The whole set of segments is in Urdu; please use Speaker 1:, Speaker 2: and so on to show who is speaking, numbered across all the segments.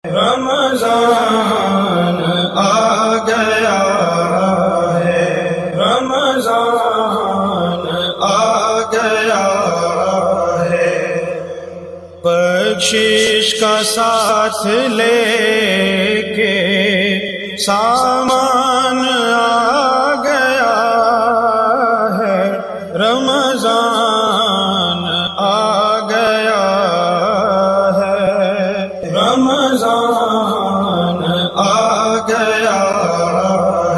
Speaker 1: رمضان آ گیا ہے، رمضان آ گیا ہے، بخشش کا ساتھ لے کے سامان آ گیا ہے، رمضان آ گیا ہے، رمضان آ گیا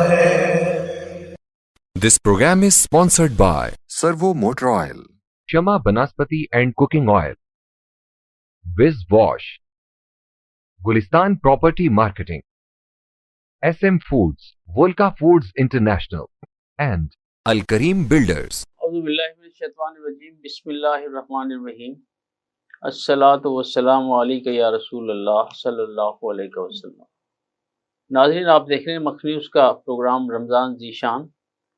Speaker 1: ہے۔
Speaker 2: This program is sponsored by Servo Motor Oil, Shama Banaspati and Cooking Oil, Wiz Wash, Gulistan Property Marketing, SM Foods, Volca Foods International, and Al Kareem Builders.
Speaker 3: اعوذ باللہ من الشیطان الرجیم، بسم اللہ الرحمن الرحیم، الصلاۃ والسلام علیک یا رسول اللہ صلی اللہ علیہ وسلم۔ ناظرین، آپ دیکھ رہے ہیں مخفی نیوز کا پروگرام رمضان ذیشان،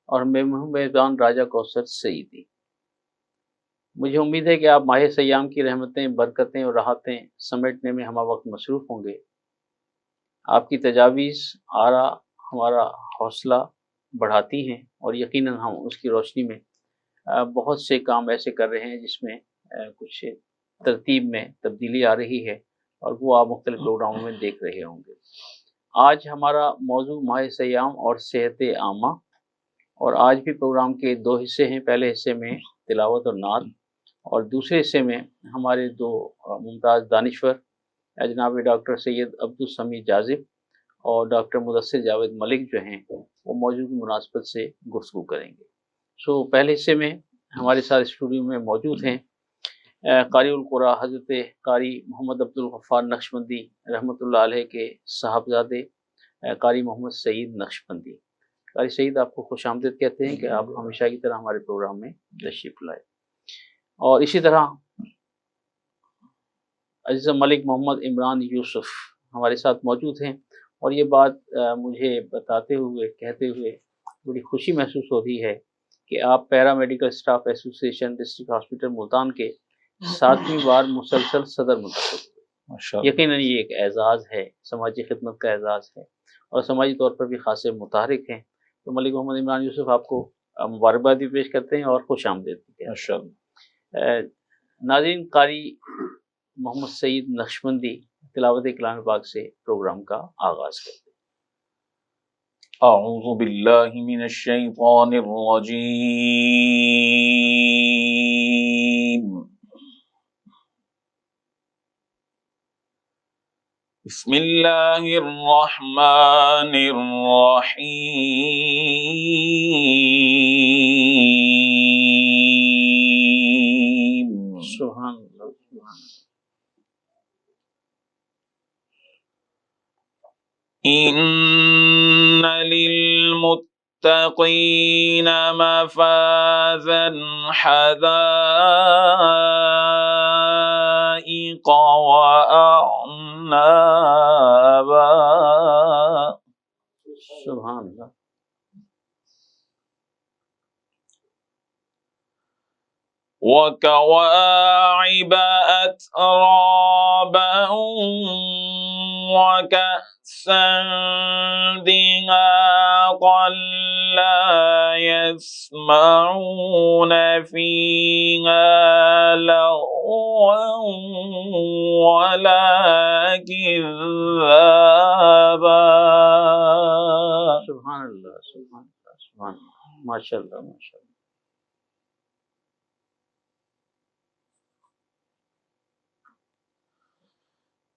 Speaker 3: اور میں ہوں میزبان راجہ کوثر سعیدی۔ مجھے امید ہے کہ آپ ماہ سیام کی رحمتیں، برکتیں اور راحتیں سمیٹنے میں ہمہ وقت مصروف ہوں گے۔ آپ کی تجاویز، آراء ہمارا حوصلہ بڑھاتی ہیں، اور یقیناً ہم اس کی روشنی میں بہت سے کام ایسے کر رہے ہیں جس میں کچھ ترتیب میں تبدیلی آ رہی ہے، اور وہ آپ مختلف پروگراموں میں دیکھ رہے ہوں گے۔ آج ہمارا موضوع ماہ سیام اور صحت عامہ، اور آج بھی پروگرام کے دو حصے ہیں۔ پہلے حصے میں تلاوت اور نعت، اور دوسرے حصے میں ہمارے دو ممتاز دانشور جناب ڈاکٹر سید عبدالسمیع جاذب اور ڈاکٹر مدثر جاوید ملک جو ہیں وہ موضوع کی مناسبت سے گفتگو کریں گے۔ پہلے حصے میں ہمارے ساتھ اسٹوڈیو میں موجود ہیں قاری القرآن حضرت قاری محمد عبدالغفار نقشبندی رحمۃ اللہ علیہ کے صاحبزادے قاری محمد سعید نقشبندی۔ قاری سعید، آپ کو خوش آمدید کہتے ہیں کہ آپ ہمیشہ کی طرح ہمارے پروگرام میں تشریف لائے۔ اور اسی طرح عزیز ملک محمد عمران یوسف ہمارے ساتھ موجود ہیں، اور یہ بات مجھے بتاتے ہوئے کہتے ہوئے بڑی خوشی محسوس ہو رہی ہے کہ آپ پیرا میڈیکل سٹاف ایسوسی ایشن ڈسٹرکٹ ہاسپٹل ملتان کے 7ویں بار مسلسل صدر منتخب ہوئے۔ یقیناً یہ ایک اعزاز ہے، سماجی خدمت کا اعزاز ہے، اور سماجی طور پر بھی خاصے متحرک ہیں۔ تو ملک محمد عمران یوسف آپ کو مبارکباد بھی پیش کرتے ہیں اور خوش آمدید بھی کہتے ہیں۔ ناظرین، قاری محمد سعید نقشبندی تلاوت کلام پاک سے پروگرام کا آغاز کرتے ہیں۔
Speaker 4: اعوذ باللہ من الشیطان الرجیم، بسم اللہ الرحمن الرحیم۔
Speaker 3: سبحان اللہ، سبحان اللہ۔
Speaker 4: ان للمتقین مفازا حدائق واعنابا۔
Speaker 3: سبحان اللہ۔
Speaker 4: وكواعب أترابا وكأسا دهاقا لا يسمعون فيها لغوا ولا كذابا۔
Speaker 3: سبحان اللہ، سبحان اللہ، سبحان اللہ، ماشاء اللہ، ماشاء اللہ۔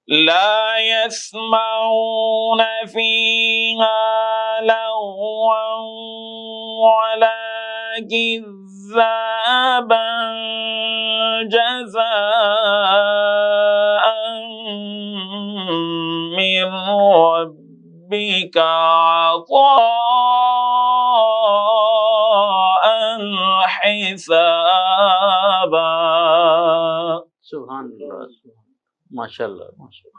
Speaker 4: لا يسمعون فيها لغوا ولا كذابا جزاء من ربك عطاء حسابا۔
Speaker 3: سبحان اللہ، ماشاء اللہ، ماشاء اللہ۔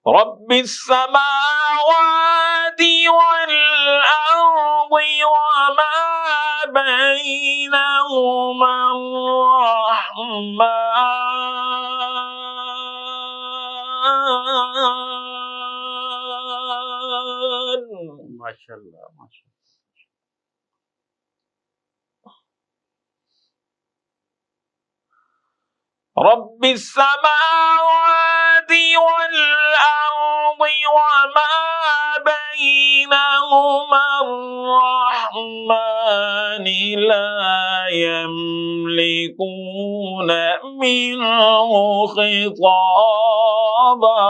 Speaker 4: رب السماوات والأرض بينهما الرحمن.
Speaker 3: ماشاء اللہ ماشاء اللہ.
Speaker 4: رب السماوات والأرض وما بينهما الرحمن لا يملكون منه خطابا.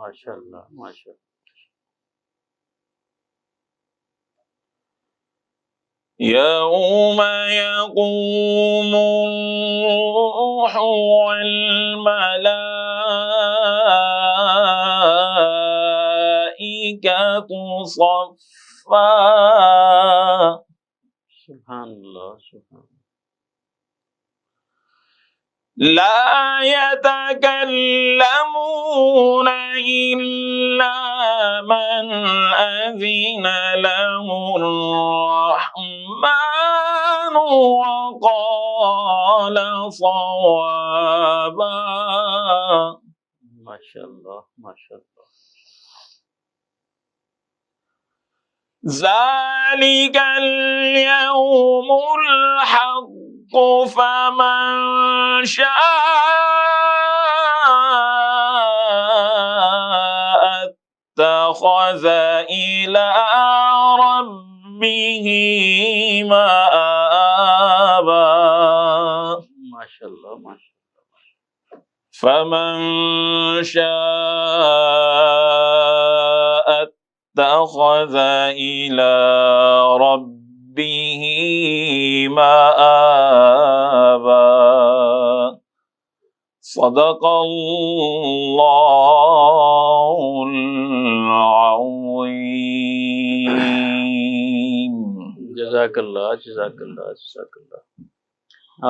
Speaker 3: ماشاء اللہ ماشاء اللہ.
Speaker 4: يوم يقوم الروح والملائكة صفا.
Speaker 3: سبحان اللہ سبحان اللہ.
Speaker 4: لا يتكلمون إلا من أذن له الرحمن وقال صوابا.
Speaker 3: ماشاء اللہ ماشاء اللہ.
Speaker 4: ذلك اليوم الحق فمن شاء اتخذ إلى ربه مآبا.
Speaker 3: ماشاء اللہ ماشاء اللہ.
Speaker 4: فمن شاء اتخذ إلى ربه مآبا. صدق اللہ العظیم.
Speaker 3: جزاک اللہ جزاک اللہ جزاک اللہ.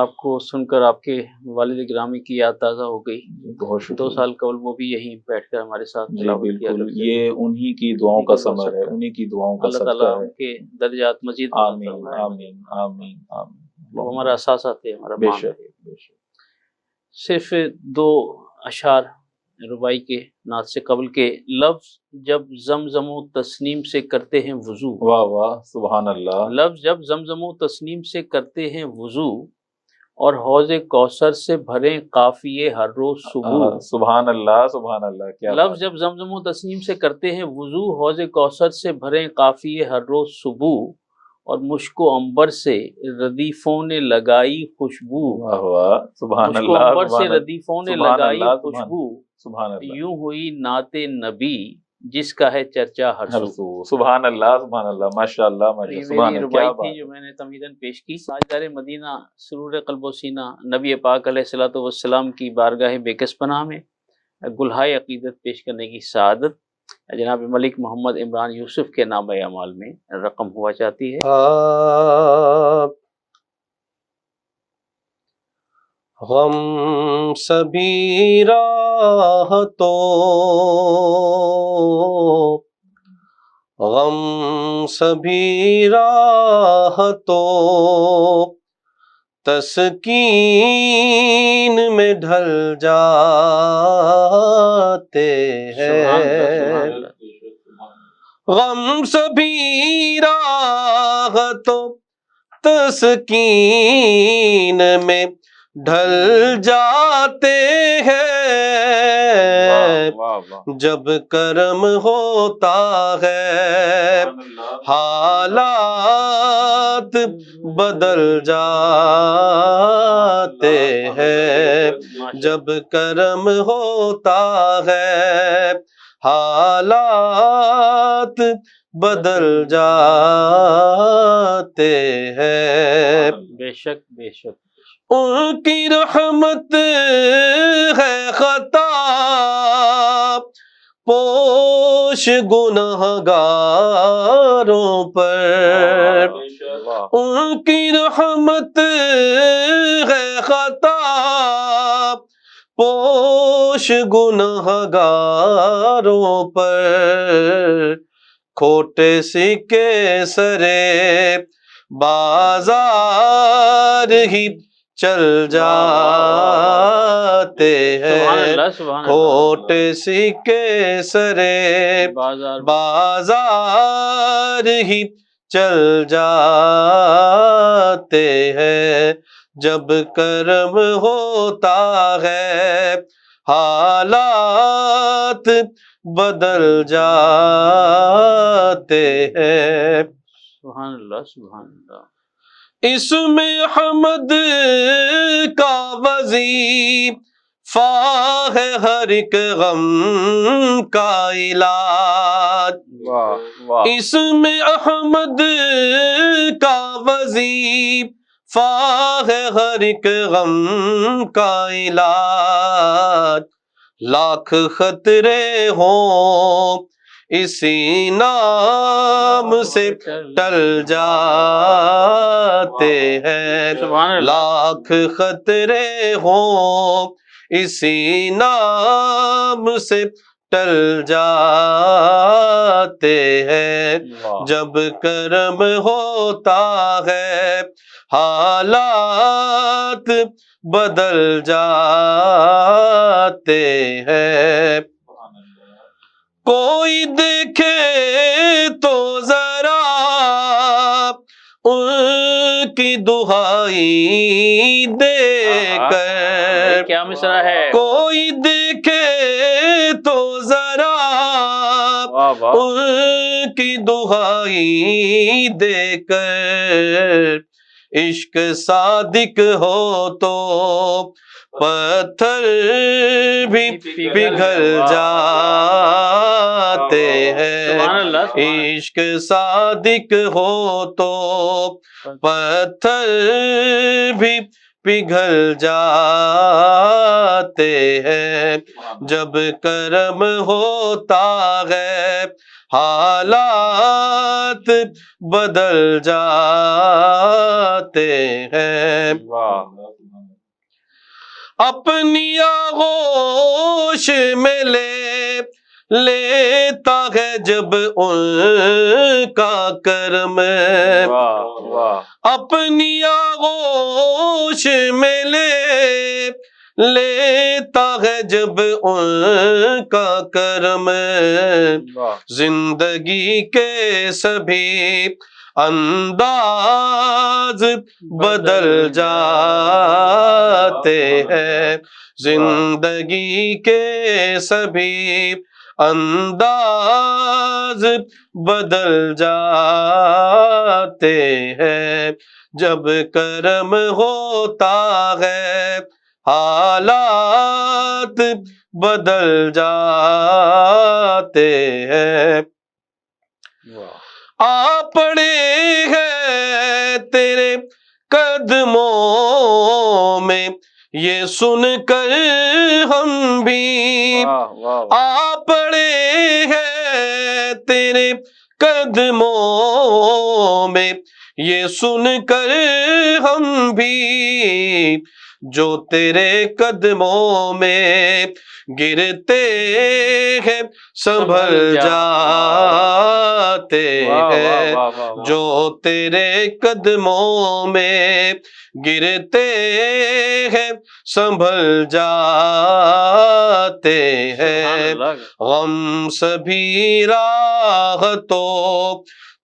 Speaker 3: آپ کو سن کر آپ کے والد گرامی کی یاد تازہ ہو گئی.
Speaker 4: بہت شکریہ.
Speaker 3: 2 سال قبل وہ بھی یہیں بیٹھ کر ہمارے ساتھ
Speaker 4: جی
Speaker 3: تلاوت کیا
Speaker 4: بالکل،
Speaker 3: کرتے.
Speaker 4: یہ انہی کی دعاؤں کا ثمر ہے، انہی کی دعاؤں کا
Speaker 3: اللہ
Speaker 4: صدقہ
Speaker 3: تعالیٰ
Speaker 4: ہے.
Speaker 3: ان کے درجات مزید بلند
Speaker 4: آمین
Speaker 3: فرمائے.
Speaker 4: آمین آمین آمین.
Speaker 3: وہ ہمارا احساسات ہے، ہمارا
Speaker 4: بے
Speaker 3: مان
Speaker 4: شک
Speaker 3: ہے.
Speaker 4: بے شک.
Speaker 3: صرف 2 اشعار ربائی کے نعت سے قبل کے لفظ جب زمزم و تسنیم سے کرتے ہیں وضو.
Speaker 4: واہ واہ سبحان اللہ.
Speaker 3: لفظ جب زمزم و تسنیم سے کرتے ہیں وضو اور حوض کوثر سے بھریں قافیے ہر روز صبح.
Speaker 4: سبحان اللہ سبحان اللہ. کیا
Speaker 3: لفظ جب زمزم و تسنیم سے کرتے ہیں وضو حوض کوثر سے بھریں قافیے ہر روز صبح اور مشک و عنبر سے ردیفوں نے لگائی خوشبو.
Speaker 4: واہ واہ سبحان
Speaker 3: مشک و
Speaker 4: اللہ.
Speaker 3: عنبر سے ردیفوں نے لگائی خوشبو.
Speaker 4: سبحان اللہ.
Speaker 3: یوں ہوئی نعت نبی جس کا ہے چرچا ہر سو.
Speaker 4: سبحان اللہ سبحان اللہ. ماشاء اللہ ماشاء اللہ. سبحان
Speaker 3: میری
Speaker 4: اللہ.
Speaker 3: ربائی
Speaker 4: کیا
Speaker 3: تھی
Speaker 4: بات.
Speaker 3: جو میں نے تمہیداً پیش کی. تاجدار مدینہ سرور قلب و سینہ نبی پاک علیہ الصلوۃ والسلام کی بارگاہ بےکس پناہ میں گلہائے عقیدت پیش کرنے کی سعادت جناب ملک محمد عمران یوسف کے نامہ اعمال میں رقم ہوا چاہتی ہے.
Speaker 5: غم سبھی راحتوں غم سبھی راحتوں تسکین میں ڈھل جاتے ہیں. غم سبھی راحتوں تسکین میں ڈھل جاتے ہیں جب کرم ہوتا ہے حالات بدل جاتے ہیں. جب کرم ہوتا ہے حالات بدل جاتے ہیں.
Speaker 3: بے شک بے شک.
Speaker 5: ان کی رحمت ہے خطا پوش گنہگاروں پر. ان کی رحمت ہے خطا پوش گنہگاروں پر. کھوٹے سکے سرے بازار ہی چل جاتے
Speaker 3: سبحان
Speaker 5: ہیں،
Speaker 3: اللہ سبحان اللہ
Speaker 5: کھوٹے سکے سرے بازار ہی چل جاتے ہیں، جب کرم ہوتا ہے حالات بدل جاتے ہیں۔
Speaker 3: سبحان اللہ سبحان اللہ۔
Speaker 5: اس میں حمد کا وظیفہ ہے، ہر ایک غم کا علاج۔
Speaker 3: واہ واہ۔
Speaker 5: اس میں احمد کا وظیفہ ہے، ہر ایک غم کا علاج۔ لاکھ خطرے ہوں اسی نام سے ٹل جاتے ہیں،
Speaker 3: سبحان اللہ۔
Speaker 5: لاکھ خطرے ہوں اسی نام سے ٹل جاتے ہیں،
Speaker 3: واہ۔
Speaker 5: جب کرم ہوتا ہے حالات بدل جاتے ہیں۔ کوئی دیکھے تو ذرا ان کی دہائی دے کر،
Speaker 3: کیا مصرع ہے۔
Speaker 5: کوئی دیکھے تو ذرا
Speaker 3: واہ واہ۔
Speaker 5: ان کی دہائی دے کر، عشق صادق ہو تو پتھر بھی پگھل جاتے ہیں،
Speaker 3: سبحان اللہ سبحان اللہ۔
Speaker 5: عشق صادق ہو تو پتھر بھی پگھل جاتے ہیں، جب کرم ہوتا ہے حالات بدل جاتے ہیں۔ اپنی آغوش میں لیتا ہے جب ان کا کرم، اپنی آغوش میں لیتا ہے جب ان کا کرم، زندگی کے سبھی انداز بدل جاتے ہیں، زندگی کے سبھی انداز بدل جاتے ہیں، جب کرم ہوتا ہے حالات بدل جاتے ہیں۔ آ پڑے ہیں تیرے قدموں میں یہ سن کر ہم بھی، آ پڑے ہیں تیرے قدموں میں یہ سن کر ہم بھی، جو تیرے قدموں میں گرتے ہیں سنبھل جاتے ہیں، جو تیرے قدموں میں گرتے ہیں سنبھل جاتے ہیں، غم سبھی راحتوں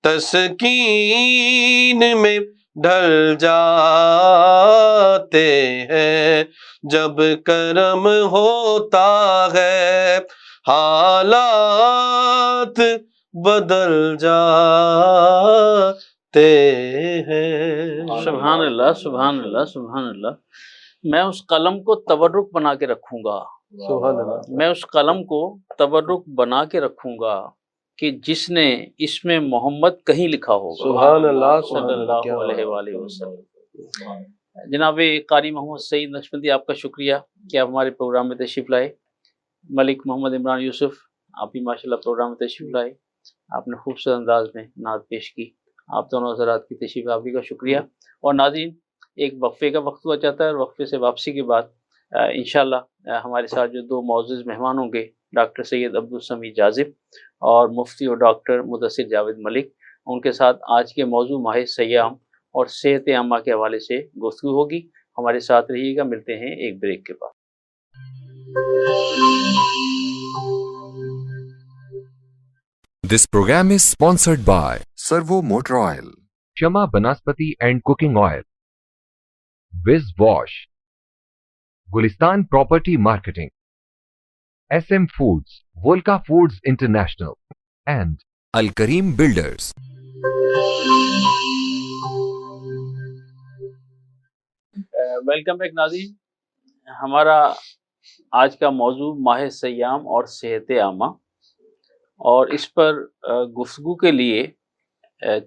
Speaker 5: تسکین میں ڈھل جاتے ہیں، جب کرم ہوتا ہے حالات بدل جاتے ہیں۔
Speaker 3: سبحان اللہ سبحان اللہ سبحان اللہ۔ میں اس قلم کو تبرک بنا کے رکھوں گا،
Speaker 5: سبحان اللہ،
Speaker 3: میں اس قلم کو تبرک بنا کے رکھوں گا کہ جس نے اس میں محمد کہیں لکھا ہوگا،
Speaker 5: سبحان اللہ،
Speaker 3: صلی اللہ علیہ وآلہ وسلم۔ جناب قاری محمد سعید نقشبندی، آپ کا شکریہ کہ آپ ہمارے پروگرام میں تشریف لائے۔ ملک محمد عمران یوسف، آپ بھی ماشاءاللہ پروگرام میں تشریف لائے، آپ نے خوبصورت انداز میں نعت پیش کی، آپ دونوں حضرات کی تشریف آوری کا شکریہ۔ اور ناظرین، ایک وقفے کا وقت ہوا جاتا ہے، اور وقفے سے واپسی کے بعد انشاءاللہ ہمارے ساتھ جو دو معزز مہمان ہوں گے، ڈاکٹر سید عبدالسمیع جاذب اور مفتی اور ڈاکٹر مدثر جاوید ملک. ان کے ساتھ آج کے موضوع ماہ سیام اور صحت عامہ کے حوالے سے گفتگو ہوگی. ہمارے ساتھ رہیے گا. ملتے ہیں ایک بریک کے بعد.
Speaker 2: This program is sponsored by Servo Motor Oil, Shama Banaspati and Cooking Oil, Viz Wash, Gulistan Property Marketing, SM Foods, Volca Foods International, and Al Kareem Builders.
Speaker 3: Welcome back ناظرین. ہمارا آج کا موضوع ماہ سیام اور صحت عامہ، اور اس پر گفتگو کے لیے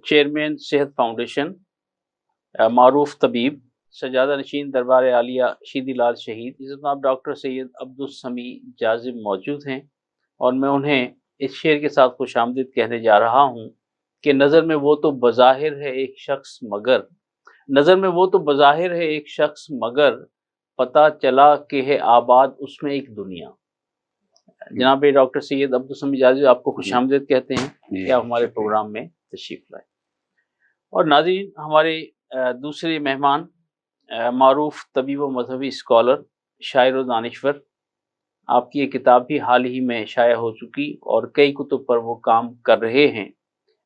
Speaker 3: چیئرمین صحت فاؤنڈیشن، معروف طبیب، سجادہ نشین دربار عالیہ شیدی لال شہید عزت مآب ڈاکٹر سید عبدالسمیع جازم موجود ہیں، اور میں انہیں اس شعر کے ساتھ خوش آمدید کہنے جا رہا ہوں کہ نظر میں وہ تو بظاہر ہے ایک شخص مگر، نظر میں وہ تو بظاہر ہے ایک شخص مگر، پتہ چلا کہ ہے آباد اس میں ایک دنیا. جناب ڈاکٹر سید عبدالسمیع جازم آپ کو خوش آمدید کہتے ہیں کہ آپ ہمارے پروگرام میں تشریف لائے. اور ناظرین، ہمارے دوسرے مہمان معروف طبیب و مذہبی اسکالر، شاعر و دانشور، آپ کی یہ کتاب بھی حال ہی میں شائع ہو چکی اور کئی کتب پر وہ کام کر رہے ہیں.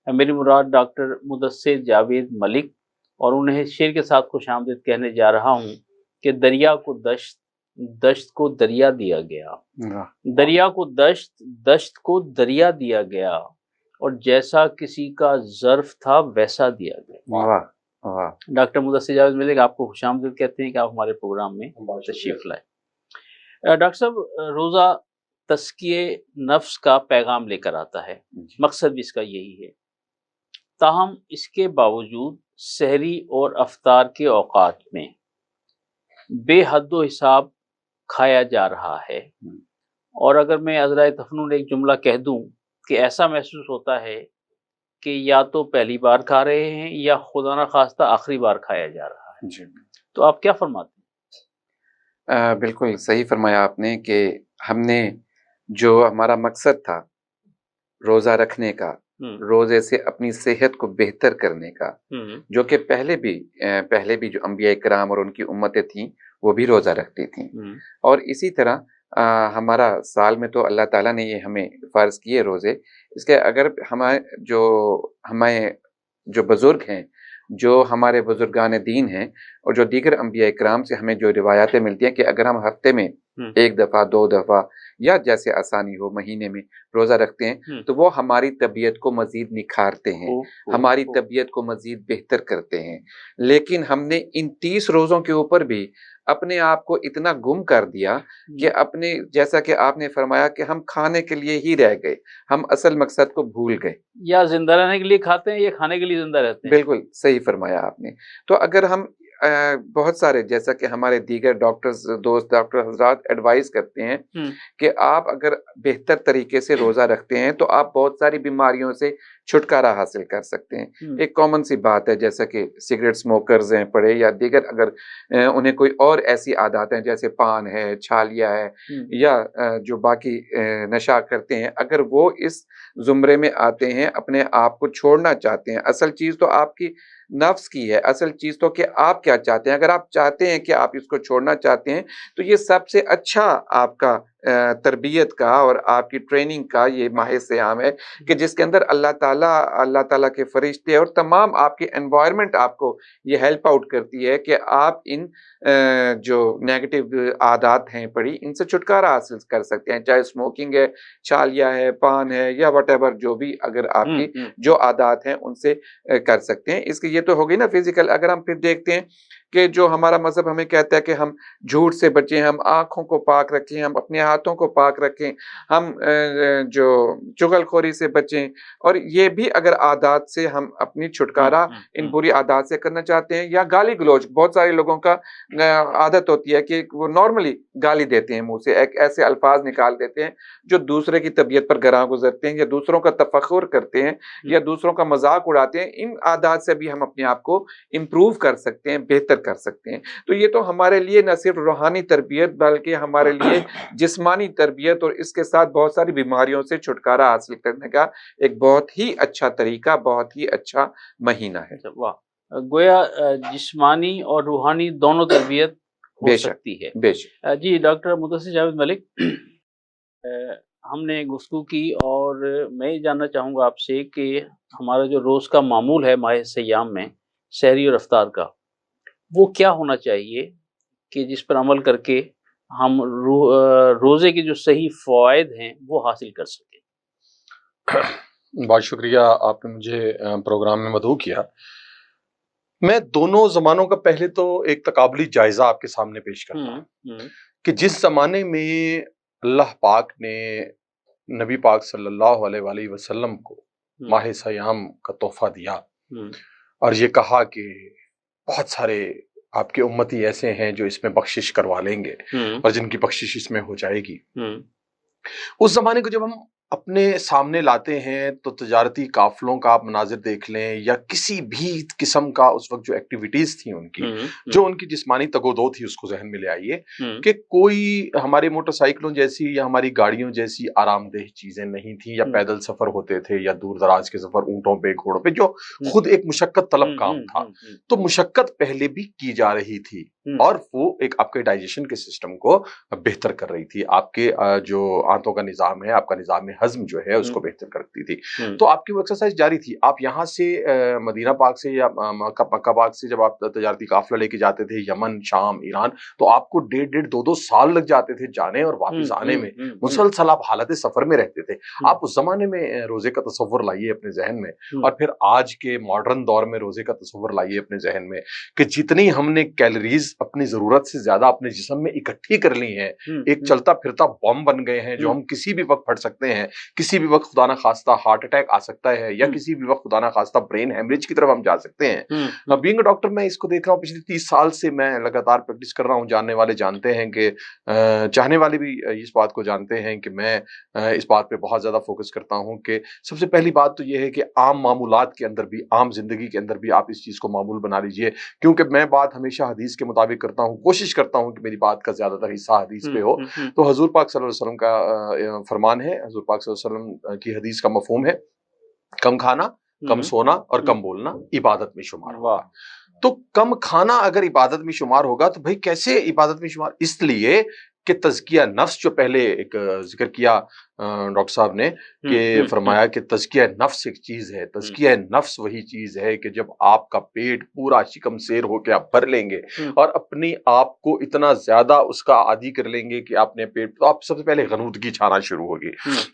Speaker 3: میری مراد ڈاکٹر مدثر جاوید ملک، اور انہیں شعر کے ساتھ خوش آمدید کہنے جا رہا ہوں کہ دریا کو دشت، دشت کو دریا دیا گیا، دریا کو دشت، دشت کو دریا دیا گیا، اور جیسا کسی کا ظرف تھا ویسا دیا گیا. ڈاکٹر مدثر جاوید ملک آپ کو خوش آمدید کہتے ہیں کہ آپ ہمارے پروگرام میں تشریف لائے. ڈاکٹر صاحب، روزہ تزکیے نفس کا پیغام لے کر آتا ہے، مقصد بھی اس کا یہی ہے. تاہم اس کے باوجود سحری اور افطار کے اوقات میں بے حد و حساب کھایا جا رہا ہے. اور اگر میں عذرائے تفنن ایک جملہ کہہ دوں کہ ایسا محسوس ہوتا ہے کہ یا تو پہلی بار کھا رہے ہیں یا خدا نہ خواستہ آخری بار کھایا جا رہا ہے.
Speaker 6: جی
Speaker 3: تو آپ کیا فرماتے ہیں؟
Speaker 6: بالکل صحیح فرمایا آپ نے کہ ہم نے جو ہمارا مقصد تھا روزہ رکھنے کا، روزے سے اپنی صحت کو بہتر کرنے کا، جو کہ پہلے بھی جو انبیاء کرام اور ان کی امتیں تھیں وہ بھی روزہ رکھتی تھیں، اور اسی طرح ہمارا سال میں تو اللہ تعالیٰ نے یہ ہمیں فرض کیے روزے. اس کے اگر ہمیں جو بزرگ ہیں، جو ہمارے بزرگان دین ہیں، اور جو دیگر انبیاء کرام سے ہمیں جو روایتیں ملتی ہیں کہ اگر ہم ہفتے میں ایک دفعہ، 2 دفعہ، یا جیسے آسانی ہو مہینے میں روزہ رکھتے ہیں تو وہ ہماری طبیعت کو مزید نکھارتے ہیں، ہماری طبیعت کو مزید بہتر کرتے ہیں. لیکن ہم نے ان 30 روزوں کے اوپر بھی اپنے آپ کو اتنا گم کر دیا کہ جیسا کہ آپ نے فرمایا کہ ہم کھانے کے لیے ہی رہ گئے، ہم اصل مقصد کو بھول گئے.
Speaker 3: یا زندہ رہنے کے لیے کھاتے ہیں یا کھانے کے لیے زندہ رہتے ہیں.
Speaker 6: بالکل صحیح فرمایا آپ نے. تو اگر ہم بہت سارے، جیسا کہ ہمارے دیگر ڈاکٹرز دوست، ڈاکٹر حضرات ایڈوائز کرتے ہیں کہ آپ اگر بہتر طریقے سے روزہ رکھتے ہیں تو آپ بہت ساری بیماریوں سے چھٹکارا حاصل کر سکتے ہیں. ایک کامن سی بات ہے، جیسا کہ سگریٹ سموکرز ہیں پڑے، یا دیگر اگر انہیں کوئی اور ایسی عادات ہیں جیسے پان ہے، چھالیا ہے، یا جو باقی نشہ کرتے ہیں، اگر وہ اس زمرے میں آتے ہیں، اپنے آپ کو چھوڑنا چاہتے ہیں، اصل چیز تو آپ کی نفس کی ہے، اصل چیز تو کہ آپ کیا چاہتے ہیں. اگر آپ چاہتے ہیں کہ آپ اس کو چھوڑنا چاہتے ہیں تو یہ سب سے اچھا آپ کا تربیت کا اور آپ کی ٹریننگ کا یہ ماہ سیام ہے کہ جس کے اندر اللہ تعالیٰ کے فرشتے اور تمام آپ کے انوائرمنٹ آپ کو یہ ہیلپ آؤٹ کرتی ہے کہ آپ ان جو نیگیٹو عادات ہیں پڑی، ان سے چھٹکارا حاصل کر سکتے ہیں، چاہے اسموکنگ ہے، چھالیا ہے، پان ہے، یا وٹ ایور جو بھی اگر آپ کی جو عادات ہیں ان سے کر سکتے ہیں. اس کی یہ تو ہو گئی نا فزیکل. اگر ہم پھر دیکھتے ہیں کہ جو ہمارا مذہب ہمیں کہتا ہے کہ ہم جھوٹ سے بچیں، ہم آنکھوں کو پاک رکھیں، ہم اپنے ہاتھوں کو پاک رکھیں، ہم جو چغل خوری سے بچیں، اور یہ بھی اگر عادات سے ہم اپنی چھٹکارا ان بری عادات سے کرنا چاہتے ہیں. یا گالی گلوچ، بہت سارے لوگوں کا عادت ہوتی ہے کہ وہ نارملی گالی دیتے ہیں، منہ سے ایسے الفاظ نکال دیتے ہیں جو دوسرے کی طبیعت پر گراں گزرتے ہیں، یا دوسروں کا تفخر کرتے ہیں، یا دوسروں کا مذاق اڑاتے ہیں. ان عادات سے بھی ہم اپنے آپ کو امپروو کر سکتے ہیں، بہتر کر سکتے ہیں. تو یہ تو ہمارے لیے نہ صرف روحانی تربیت بلکہ ہمارے لیے جسمانی تربیت اور اس کے ساتھ بہت ساری بیماریوں سے چھٹکارا حاصل کرنے کا ایک بہت ہی اچھا طریقہ، بہت ہی اچھا مہینہ ہے.
Speaker 3: واہ، گویا جسمانی اور روحانی دونوں تربیت ہو
Speaker 6: بے شک،
Speaker 3: سکتی ہے.
Speaker 6: بے شک.
Speaker 3: جی ڈاکٹر مدثر جاوید ملک، ہم نے گفتگو کی اور میں یہ جاننا چاہوں گا آپ سے کہ ہمارا جو روز کا معمول ہے ماہ سیام میں سحری اور افطار کا، وہ کیا ہونا چاہیے کہ جس پر عمل کر کے ہم روزے کے جو صحیح فوائد ہیں وہ حاصل کر سکیں؟
Speaker 7: بہت شکریہ، آپ نے مجھے پروگرام میں مدعو کیا. میں دونوں زمانوں کا پہلے تو ایک تقابلی جائزہ آپ کے سامنے پیش کرتا ہوں کہ جس زمانے میں اللہ پاک نے نبی پاک صلی اللہ علیہ وآلہ وسلم کو ماہ سیام کا تحفہ دیا اور یہ کہا کہ بہت سارے آپ کے امتی ایسے ہیں جو اس میں بخشش کروا لیں گے اور جن کی بخشش اس میں ہو جائے گی، اس زمانے کو جب ہم اپنے سامنے لاتے ہیں تو تجارتی قافلوں کا آپ مناظر دیکھ لیں یا کسی بھی قسم کا اس وقت جو ایکٹیویٹیز تھیں ان کی، جو ان کی جسمانی تگ و دو تھی، اس کو ذہن میں لے آئیے کہ کوئی ہماری موٹر سائیکلوں جیسی یا ہماری گاڑیوں جیسی آرام دہ چیزیں نہیں تھیں، یا پیدل سفر ہوتے تھے یا دور دراز کے سفر اونٹوں پہ گھوڑوں پہ، جو خود ایک مشقت طلب کام تھا. تو مشقت پہلے بھی کی جا رہی تھی اور وہ ایک آپ کے ڈائجیشن کے سسٹم کو بہتر کر رہی تھی، آپ کے جو آنتوں کا نظام ہے، آپ کا نظام ہضم جو ہے اس کو بہتر کرتی تھی. تو آپ کی وہ ایکسرسائز جاری تھی. آپ یہاں سے مدینہ پاک سے یا مکہ پاک سے جب آپ تجارتی قافلہ لے کے جاتے تھے یمن، شام، ایران، تو آپ کو 1.5 سال لگ جاتے تھے جانے اور واپس آنے میں. مسلسل آپ حالت سفر میں رہتے تھے. آپ اس زمانے میں روزے کا تصور لائیے اپنے ذہن میں، اور پھر آج کے ماڈرن دور میں روزے کا تصور لائیے اپنے ذہن میں کہ جتنی ہم نے کیلوریز اپنی ضرورت سے زیادہ اپنے جسم میں اکٹھی کر لی ہیں، ایک چلتا پھرتا بم بن گئے ہیں جو ہم کسی بھی وقت پھٹ سکتے ہیں، کسی بھی وقت خدا نہ خواستہ ہارٹ اٹیک آ سکتا ہے، یا کسی بھی وقت خدا نہ خواستہ برین ہیمریج کی طرف ہم جا سکتے ہیں. بینگ اے ڈاکٹر میں اس کو دیکھ رہا ہوں، پچھلے 30 سال سے میں لگاتار پریکٹس کر رہا ہوں. جاننے والے جانتے ہیں کہ چاہنے والے بھی اس بات کو جانتے ہیں کہ میں اس بات پہ بہت زیادہ فوکس کرتا ہوں کہ سب سے پہلی بات تو یہ ہے کہ عام معمولات کے اندر بھی، عام زندگی کے اندر بھی آپ اس چیز کو معمول بنا لیجئے. کیونکہ میں بات ہمیشہ حدیث کے مطابق کرتا ہوں، کوشش کرتا ہوں کہ میری بات کا زیادہ تر حصہ حدیث پہ ہو. تو حضور پاک صلی اللہ علیہ وسلم کا فرمان ہے، حضور پاک صلی اللہ علیہ وسلم کی حدیث کا مفہوم ہے کم کھانا، کم سونا اور کم بولنا عبادت میں شمار ہوگا. تو کم کھانا اگر عبادت میں شمار ہوگا تو بھائی کیسے عبادت میں شمار؟ اس لیے کہ تزکیہ نفس جو پہلے ایک ذکر کیا ڈاکٹر صاحب نے کہ فرمایا کہ تزکیہ نفس ایک چیز ہے. تزکیہ نفس وہی چیز ہے کہ جب آپ کا پیٹ پورا شکم سیر ہو کے آپ بھر لیں گے اور اپنی آپ کو اتنا زیادہ اس کا عادی کر لیں گے کہ آپ نے پیٹ، تو آپ سب سے پہلے غنودگی چھانا شروع ہوگی،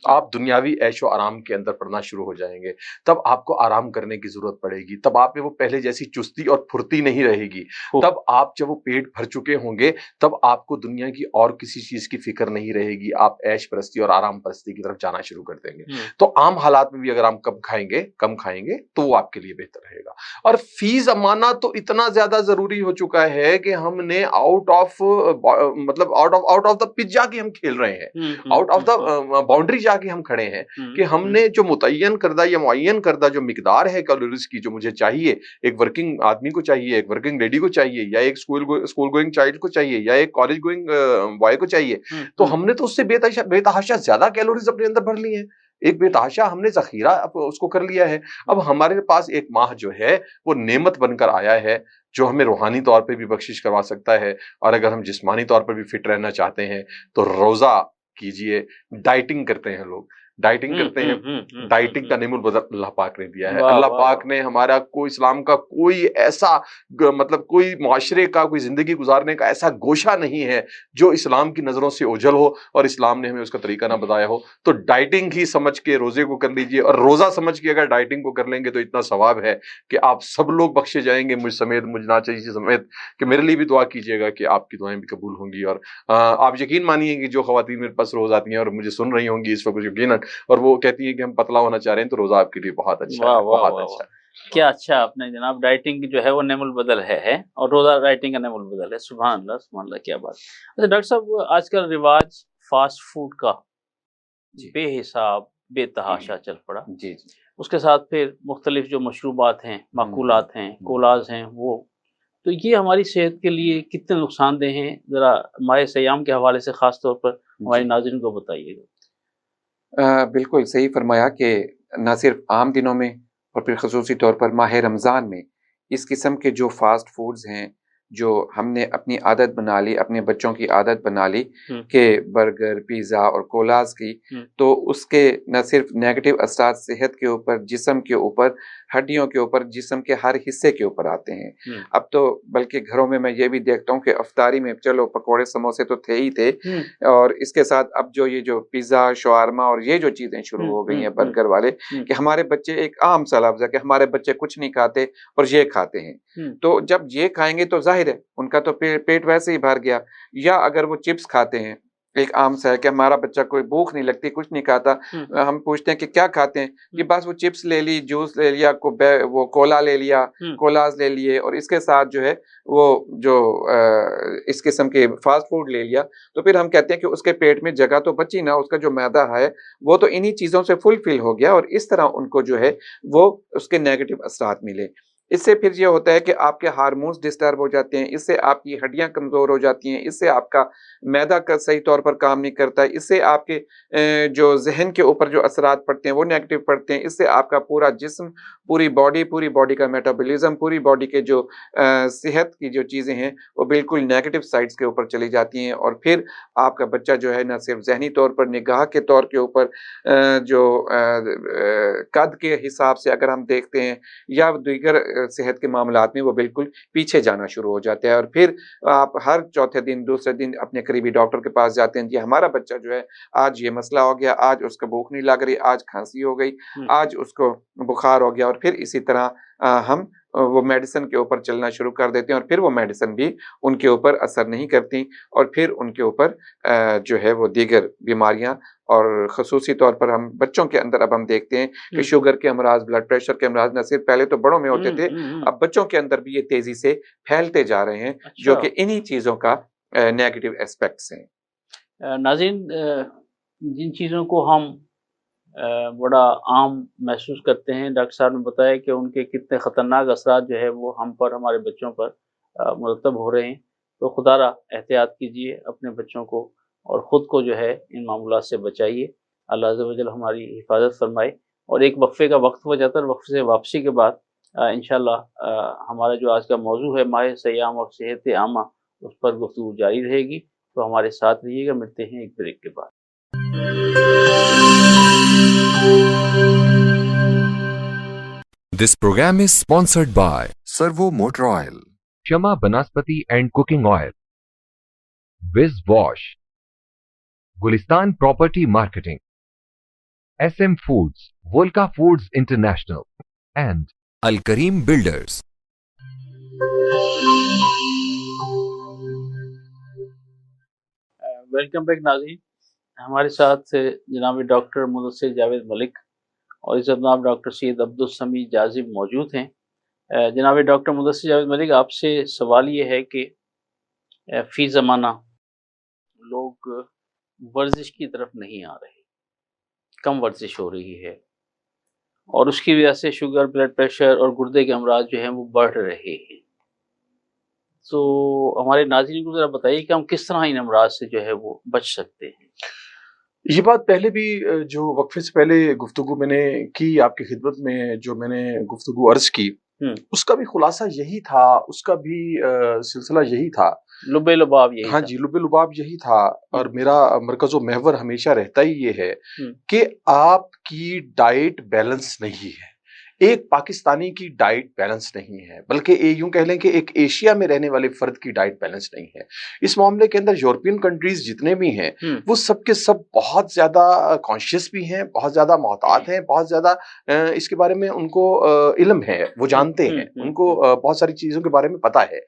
Speaker 7: آپ دنیاوی عیش و آرام کے اندر پڑنا شروع ہو جائیں گے. تب آپ کو آرام کرنے کی ضرورت پڑے گی، تب آپ میں وہ پہلے جیسی چستی اور پھرتی نہیں رہے گی. تب آپ جب وہ پیٹ بھر چکے ہوں گے تب آپ کو دنیا کی اور کسی چیز کی فکر نہیں رہے گی، آپ عیش پرستی اور آرام پرستی کی طرف جانا شروع کر دیں گے. تو عام حالات میں بھی اگر ہم کم کھائیں گے تو وہ آپ کے لیے بہتر رہے گا. اور فی زمانہ تو اتنا زیادہ ضروری ہو چکا ہے کہ ہم نے آؤٹ آف دا پچ جا کے ہم کھیل رہے ہیں، آؤٹ آف دا باؤنڈری جا کے ہم کھڑے ہیں کہ ہم نے جو متعین کردہ یا معین کردہ جو مقدار ہے کیلوریز کی، جو مجھے چاہیے، ایک ورکنگ آدمی کو چاہیے، ایک ورکنگ لیڈی کو چاہیے، یا ایک اسکول گوئنگ چائلڈ کو چاہیے، یا ایک کالج گوئنگ بوائے کو چاہیے، تو ہم نے تو اس سے بے تحاشا زیادہ کیلوریز اپنے اندر بھر لی ہیں. ایک بے تحاشا ہم نے ذخیرہ اس کو کر لیا ہے. اب ہمارے پاس ایک ماہ جو ہے وہ نعمت بن کر آیا ہے جو ہمیں روحانی طور پہ بھی بخشش کروا سکتا ہے، اور اگر ہم جسمانی طور پر بھی فٹ رہنا چاہتے ہیں تو روزہ کیجئے. ڈائٹنگ کرتے ہیں لوگ، ڈائٹنگ کرتے ہیں، ڈائٹنگ کا نعم البدل اللہ پاک نے دیا ہے. اللہ پاک نے ہمارا کوئی اسلام کا کوئی ایسا مطلب کوئی معاشرے کا کوئی زندگی گزارنے کا ایسا گوشہ نہیں ہے جو اسلام کی نظروں سے اوجھل ہو اور اسلام نے ہمیں اس کا طریقہ نہ بتایا ہو. تو ڈائٹنگ ہی سمجھ کے روزے کو کر لیجئے، اور روزہ سمجھ کے اگر ڈائٹنگ کو کر لیں گے تو اتنا ثواب ہے کہ آپ سب لوگ بخشے جائیں گے، مجھ سمیت، مجھ ناچیز سمیت. کہ میرے لیے بھی دعا کیجیے گا کہ آپ کی دعائیں بھی قبول ہوں گی. اور آپ یقین مانیے کہ جو خواتین میرے پاس روز آتی ہیں اور مجھے سن رہی ہوں گی اس وقت یقیناً، اور وہ کہتی ہیں کہ ہم پتلا ہونا چاہ رہے ہیں، تو روزہ آپ کے لیے بہت اچھا ہے، بہت اچھا ہے.
Speaker 3: کیا اچھا آپ نے جناب، ڈائٹنگ جو ہے وہ نعم البدل ہے اور روزہ ڈائٹنگ کا نعم البدل ہے. سبحان اللہ، سبحان اللہ، کیا بات. اچھا ڈاکٹر صاحب، آج کل رواج فاسٹ فوڈ کا بے حساب بے تحاشا چل پڑا.
Speaker 6: جی
Speaker 3: اس کے ساتھ پھر مختلف جو مشروبات ہیں، ماکولات ہیں، کولاز ہیں، وہ تو یہ ہماری صحت کے لیے کتنے نقصان دہ ہیں، ذرا ماہ سیام کے حوالے سے خاص طور پر ہمارے ناظرین کو بتائیے گا۔
Speaker 6: بالکل صحیح فرمایا کہ نہ صرف عام دنوں میں اور پھر خصوصی طور پر ماہ رمضان میں اس قسم کے جو فاسٹ فوڈز ہیں، جو ہم نے اپنی عادت بنا لی، اپنے بچوں کی عادت بنا لی کہ برگر، پیزا اور کولاز کی، تو اس کے نہ صرف نیگیٹو اثرات صحت کے اوپر، جسم کے اوپر، ہڈیوں کے اوپر، جسم کے ہر حصے کے اوپر آتے ہیں۔ اب تو بلکہ گھروں میں میں یہ بھی دیکھتا ہوں کہ افطاری میں چلو پکوڑے سموسے تو تھے ہی تھے، اور اس کے ساتھ اب جو یہ جو پیزا، شاورما اور یہ جو چیزیں شروع ہو گئی ہیں برگر والے، کہ ہمارے بچے، ایک عام سا لفظ ہے کہ ہمارے بچے کچھ نہیں کھاتے اور یہ کھاتے ہیں، تو جب یہ کھائیں گے تو ظاہر ہے ان کا تو پیٹ ویسے ہی بھر گیا۔ یا اگر وہ چپس کھاتے ہیں، ایک عام سا ہے کہ ہمارا بچہ کوئی بھوک نہیں لگتی، کچھ نہیں کھاتا، ہم پوچھتے ہیں کہ کیا کھاتے ہیں، کہ بس وہ چپس لے لی، جوس لے لیا، وہ کولا لے لیا، کولاز لے لیے، اور اس کے ساتھ جو ہے وہ جو اس قسم کے فاسٹ فوڈ لے لیا، تو پھر ہم کہتے ہیں کہ اس کے پیٹ میں جگہ تو بچی نہ، اس کا جو معدہ ہے وہ تو انہی چیزوں سے فل ہو گیا، اور اس طرح ان کو جو ہے وہ اس کے نیگیٹو اثرات ملے۔ اس سے پھر یہ ہوتا ہے کہ آپ کے ہارمونز ڈسٹرب ہو جاتے ہیں، اس سے آپ کی ہڈیاں کمزور ہو جاتی ہیں، اس سے آپ کا معدہ کا صحیح طور پر کام نہیں کرتا ہے، اس سے آپ کے جو ذہن کے اوپر جو اثرات پڑتے ہیں وہ نیگیٹو پڑتے ہیں، اس سے آپ کا پورا جسم، پوری باڈی کا میٹابولزم، پوری باڈی کے جو صحت کی جو چیزیں ہیں وہ بالکل نیگیٹو سائڈز کے اوپر چلی جاتی ہیں، اور پھر آپ کا بچہ جو ہے نہ صرف ذہنی طور پر، نگاہ کے طور کے اوپر، جو قد کے حساب سے اگر ہم دیکھتے ہیں یا دیگر صحت کے معاملات میں، وہ بالکل پیچھے جانا شروع ہو جاتا ہے، اور پھر آپ ہر چوتھے دن، دوسرے دن اپنے قریبی ڈاکٹر کے پاس جاتے ہیں، جی ہمارا بچہ جو ہے آج یہ مسئلہ ہو گیا، آج اس کو بھوک نہیں لگ رہی، آج کھانسی ہو گئی، آج اس کو بخار ہو گیا، اور پھر اسی طرح ہم وہ میڈیسن کے اوپر چلنا شروع کر دیتے ہیں، اور پھر وہ میڈیسن بھی ان کے اوپر اثر نہیں کرتی، اور پھر ان کے اوپر جو ہے وہ دیگر بیماریاں، اور خصوصی طور پر ہم بچوں کے اندر اب ہم دیکھتے ہیں کہ شوگر کے امراض، بلڈ پریشر کے امراض نہ صرف پہلے تو بڑوں میں ہوتے تھے، اب بچوں کے اندر بھی یہ تیزی سے پھیلتے جا رہے ہیں، جو کہ انہی چیزوں کا نیگیٹو ایسپیکٹس ہیں۔
Speaker 3: ناظرین، جن چیزوں کو ہم بڑا عام محسوس کرتے ہیں، ڈاکٹر صاحب نے بتایا کہ ان کے کتنے خطرناک اثرات جو ہے وہ ہم پر، ہمارے بچوں پر مرتب ہو رہے ہیں، تو خدا را احتیاط کیجئے اپنے بچوں کو، اور خود کو جو ہے ان معاملات سے بچائیے، اللہ عز و جل ہماری حفاظت فرمائے۔ اور ایک وقفے کا وقت ہو جاتا ہے، وقفے سے واپسی کے بعد انشاءاللہ ہمارا جو آج کا موضوع ہے ماہ سیام اور صحت عامہ، اس پر گفتگو جاری رہے گی، تو ہمارے ساتھ رہیے گا۔ ملتے ہیں ایک بریک کے بعد۔
Speaker 2: This program is sponsored by Servo Motor Oil, Shama Banaspati and Cooking Oil, Viz Wash, Gulistan Property Marketing, SM Foods, Volca Foods International, and Al Kareem Builders.
Speaker 3: Welcome back ناظرین، ہمارے ساتھ جناب ڈاکٹر مدثر جاوید ملک اور عزت جناب ڈاکٹر سید عبدالسمیع جازب موجود ہیں۔ جناب ڈاکٹر مدثر جاوید ملک، آپ سے سوال یہ ہے کہ فی زمانہ لوگ ورزش کی طرف نہیں آ رہے، کم ورزش ہو رہی ہے، اور اس کی وجہ سے شوگر، بلڈ پریشر اور گردے کے امراض جو ہیں وہ بڑھ رہے ہیں، تو ہمارے ناظرین کو ذرا بتائیے کہ ہم کس طرح ان امراض سے جو ہے وہ بچ سکتے ہیں۔
Speaker 7: یہ بات پہلے بھی جو وقفے سے پہلے گفتگو میں نے کی آپ کی خدمت میں، جو میں نے گفتگو عرض کی، اس کا بھی خلاصہ یہی تھا، اس کا بھی سلسلہ یہی تھا،
Speaker 3: لب لباب یہی
Speaker 7: ہاں جی، لب لباب یہی تھا، اور میرا مرکز و محور ہمیشہ رہتا ہی یہ ہے کہ آپ کی ڈائٹ بیلنس نہیں ہے، ایک پاکستانی کی ڈائٹ بیلنس نہیں ہے، بلکہ یوں کہہ لیں کہ ایک ایشیا میں رہنے والے فرد کی ڈائٹ بیلنس نہیں ہے۔ اس معاملے کے اندر یورپین کنٹریز جتنے بھی ہیں وہ سب کے سب بہت زیادہ کانشیس بھی ہیں، بہت زیادہ محتاط ہیں، بہت زیادہ اس کے بارے میں ان کو علم ہے، وہ جانتے ہیں، ان کو بہت ساری چیزوں کے بارے میں پتہ ہے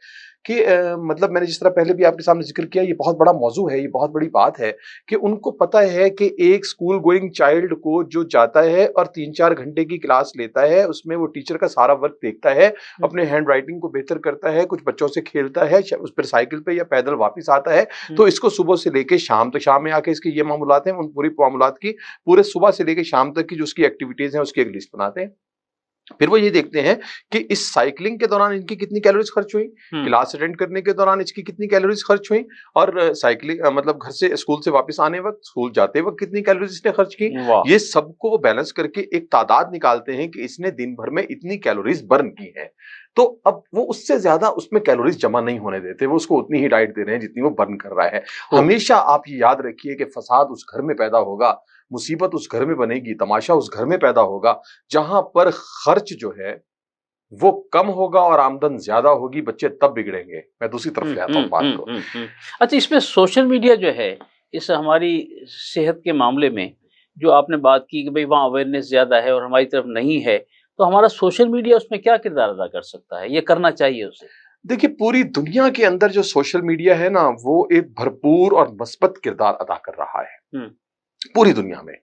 Speaker 7: کہ مطلب میں نے جس طرح پہلے بھی آپ کے سامنے ذکر کیا، یہ بہت بڑا موضوع ہے، یہ بہت بڑی بات ہے کہ ان کو پتہ ہے کہ ایک اسکول گوئنگ چائلڈ کو جو جاتا ہے اور 3-4 گھنٹے کی کلاس لیتا ہے، اس میں وہ ٹیچر کا سارا ورک دیکھتا ہے، اپنے ہینڈ رائٹنگ کو بہتر کرتا ہے، کچھ بچوں سے کھیلتا ہے، اس پر سائیکل پہ یا پیدل واپس آتا ہے، تو اس کو صبح سے لے کے شام تک، شام میں آ کے اس کے یہ معاملات ہیں، ان پوری معاملات کی پورے صبح سے لے کے شام تک کی جو اس کی ایکٹیویٹیز ہیں اس کی ایک لسٹ بناتے ہیں، پھر وہ یہ دیکھتے ہیں کہ اس سائیکلنگ کے دوران ان کی کتنی کیلوریز خرچ ہوئی، کلاس اٹینڈ کرنے کے دوران اس کی کتنی کیلوریز خرچ ہوئی، اور سائیکلنگ مطلب گھر سے اسکول سے واپس آنے وقت، اسکول جاتے وقت کتنی کیلوریز اس نے خرچ کی. یہ سب کو وہ بیلنس کر کے ایک تعداد نکالتے ہیں کہ اس نے دن بھر میں اتنی کیلوریز برن کی ہیں. تو اب وہ اس سے زیادہ اس میں کیلوریز جمع نہیں ہونے دیتے، وہ اس کو اتنی ہی ڈائٹ دے رہے ہیں جتنی وہ برن کر رہا ہے. ہمیشہ آپ یہ یاد رکھیے کہ فساد اس گھر میں پیدا ہوگا، مصیبت اس گھر میں بنے گی، تماشا اس گھر میں پیدا ہوگا جہاں پر خرچ جو ہے وہ کم ہوگا اور آمدن زیادہ ہوگی. بچے تب بگڑیں گے. میں دوسری طرف لے آتا ہوں بات کو.
Speaker 3: اچھا، اس میں سوشل میڈیا جو ہے اس ہماری صحت کے معاملے میں جو آپ نے بات کی کہ بھئی وہاں اویئرنیس زیادہ ہے اور ہماری طرف نہیں ہے، تو ہمارا سوشل میڈیا اس میں کیا کردار ادا کر سکتا ہے؟ یہ کرنا چاہیے اسے.
Speaker 7: دیکھیے، پوری دنیا کے اندر جو سوشل میڈیا ہے نا، وہ ایک بھرپور اور مثبت کردار ادا کر رہا ہے پوری دنیا میں.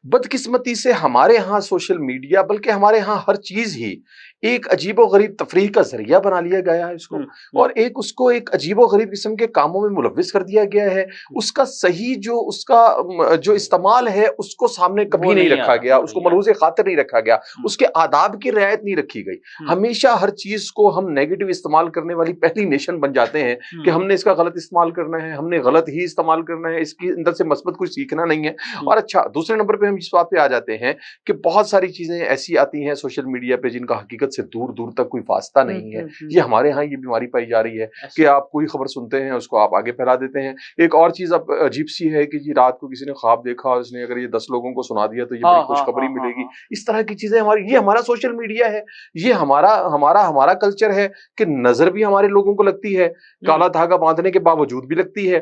Speaker 7: بدقسمتی سے ہمارے ہاں سوشل میڈیا، بلکہ ہمارے ہاں ہر چیز ہی ایک عجیب و غریب تفریح کا ذریعہ بنا لیا گیا ہے اس کو، اور اس کو ایک عجیب و غریب قسم کے کاموں میں ملوث کر دیا گیا ہے. اس کا صحیح اس کا جو استعمال ہے اس کو سامنے کبھی نہیں رکھا گیا، اس کو ملحوظ خاطر نہیں رکھا گیا، اس کے آداب کی رعایت نہیں رکھی گئی. ہمیشہ ہر چیز کو ہم نیگیٹو استعمال کرنے والی پہلی نیشن بن جاتے ہیں کہ ہم نے اس کا غلط استعمال کرنا ہے، ہم نے غلط ہی استعمال کرنا ہے، اس کے اندر سے مثبت کچھ سیکھنا نہیں ہے. اور اچھا، دوسرے نمبر پہ ہم اس بات پہ آ جاتے ہیں کہ بہت ساری چیزیں ایسی آتی ہیں سوشل میڈیا پہ جن کا حقیقت سے دور دور تک کوئی واسطہ نہیں ہے. یہ ہمارے ہاں یہ بیماری پائی جا رہی ہے کہ آپ کوئی خبر سنتے ہیں اس کو آپ آگے پھیلا دیتے ہیں. ایک اور چیز اب عجیب سی ہے کہ جی رات کو کسی نے خواب دیکھا اور اس نے اگر یہ 10 لوگوں کو سنا دیا تو یہ بڑی خوشخبری ملے گی. اس طرح کی چیزیں یہ ہمارا سوشل میڈیا ہے، یہ ہمارا کلچر ہے کہ نظر بھی ہمارے لوگوں کو لگتی ہے، کالا دھاگا باندھنے کے باوجود بھی لگتی ہے.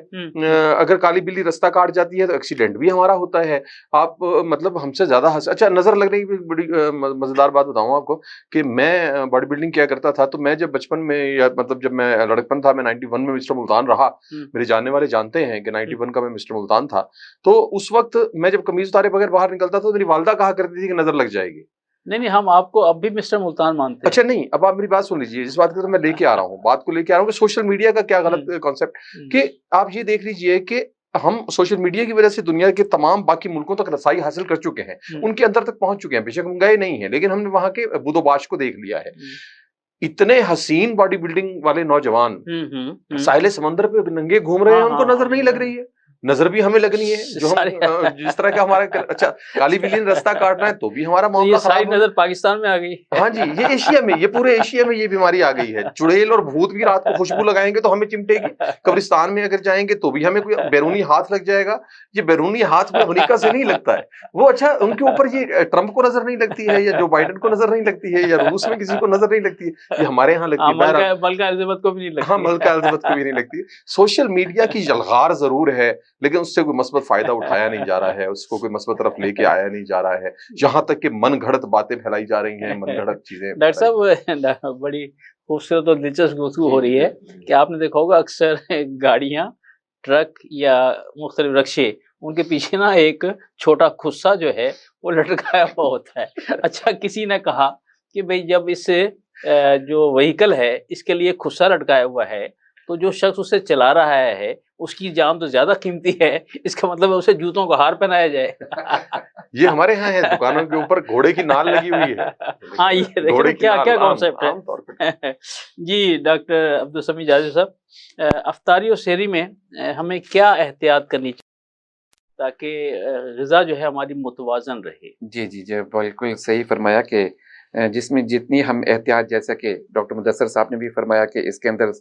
Speaker 7: اگر کالی بلی رستہ کاٹ جاتی ہے تو ایکسیڈنٹ بھی ہمارا ہوتا ہے. آپ مطلب ہم سے زیادہ اچھا، نظر لگنے کی بڑی مزیدار بات بتاؤں آپ کو کہ میں باڈی بلڈنگ کیا کرتا تھا. تو میں جب بچپن میں، یا مطلب جب میں لڑکپن تھا، میں 91 میں مسٹر ملتان رہا. میرے جاننے والے جانتے ہیں کہ 91 کا میں مسٹر ملتان تھا. تو اس وقت میں جب قمیض اتارے بغیر باہر نکلتا تھا تو میری والدہ کہا کرتی تھی کہ نظر لگ جائے گی.
Speaker 3: نہیں، ہم آپ کو اب بھی مسٹر ملتان مانتے ہیں.
Speaker 7: اچھا نہیں، اب آپ میری بات سن لیجیے. اس بات کو تو میں لے کے آ رہا ہوں، بات کو لے کے آ رہا ہوں کہ سوشل میڈیا کا کیا غلط کانسیپٹ، کہ آپ یہ دیکھ لیجیے کہ ہم سوشل میڈیا کی وجہ سے دنیا کے تمام باقی ملکوں تک رسائی حاصل کر چکے ہیں، ان کے اندر تک پہنچ چکے ہیں. بے شک ہم گئے نہیں ہیں، لیکن ہم نے وہاں کے بود و باش کو دیکھ لیا ہے. اتنے حسین باڈی بلڈنگ والے نوجوان ساحل سمندر پہ ننگے گھوم رہے ہیں، ان کو نظر نہیں لگ رہی ہے. نظر بھی ہمیں لگنی ہے جو ہم جس طرح کا ہمارا. اچھا، کالی بلی نے رستہ کاٹنا ہے تو بھی ہمارا معاملہ خراب ہے.
Speaker 3: نظر پاکستان میں آ گئی.
Speaker 7: ہاں جی، یہ ایشیا میں، یہ پورے ایشیا میں یہ بیماری آ گئی ہے. چڑیل اور بھوت بھی رات کو خوشبو لگائیں گے تو ہمیں چمٹے گی. قبرستان میں اگر جائیں گے تو بھی ہمیں کوئی بیرونی ہاتھ لگ جائے گا. یہ بیرونی ہاتھ میں امریکہ سے نہیں لگتا ہے وہ. اچھا، ان کے اوپر یہ ٹرمپ کو نظر نہیں لگتی ہے، یا جو بائیڈن کو نظر نہیں لگتی ہے، یا روس میں کسی کو نظر نہیں لگتی ہے. یہ ہمارے یہاں لگتی ہے.
Speaker 3: ملکہ الزبتھ کو بھی نہیں لگتی.
Speaker 7: ہاں، ملکہ الزبتھ کو بھی نہیں لگتی. سوشل میڈیا کی یلغار ضرور ہے، لیکن اس سے کوئی مثبت فائدہ اٹھایا نہیں جا رہا ہے، اس کو کوئی مثبت طرف لے کے آیا نہیں جا رہا ہے. یہاں تک کہ من گھڑت باتیں پھیلائی جا رہی ہیں، من گھڑت چیزیں.
Speaker 3: ڈاکٹر صاحب، بڑی خوبصورت اور دلچسپ گفتگو ہو رہی ہے کہ آپ نے دیکھا ہوگا اکثر گاڑیاں، ٹرک یا مختلف رکشے، ان کے پیچھے نا ایک چھوٹا خصہ جو ہے وہ لٹکایا ہوا ہوتا ہے. اچھا، کسی نے کہا کہ بھئی جب اس جو وہیکل ہے اس کے لیے خصہ لٹکایا ہوا ہے تو جو شخص اسے چلا رہا ہے اس کی جان تو زیادہ قیمتی ہے، اس کا مطلب ہے اسے جوتوں کا ہار پہنایا جائے.
Speaker 7: یہ ہمارے ہاں ہے، دکانوں کے اوپر گھوڑے کی نال لگی ہوئی ہے.
Speaker 3: ہاں، یہ دیکھیں کیا کانسیپٹ ہے. جی ڈاکٹر عبدالسمیع جازر صاحب، افطاری اور سحری میں ہمیں کیا احتیاط کرنی چاہیے تاکہ غذا جو ہے ہماری متوازن رہے؟
Speaker 6: جی بالکل صحیح فرمایا کہ جس میں جتنی ہم احتیاط، جیسا کہ ڈاکٹر مدثر صاحب نے بھی فرمایا کہ اس کے اندر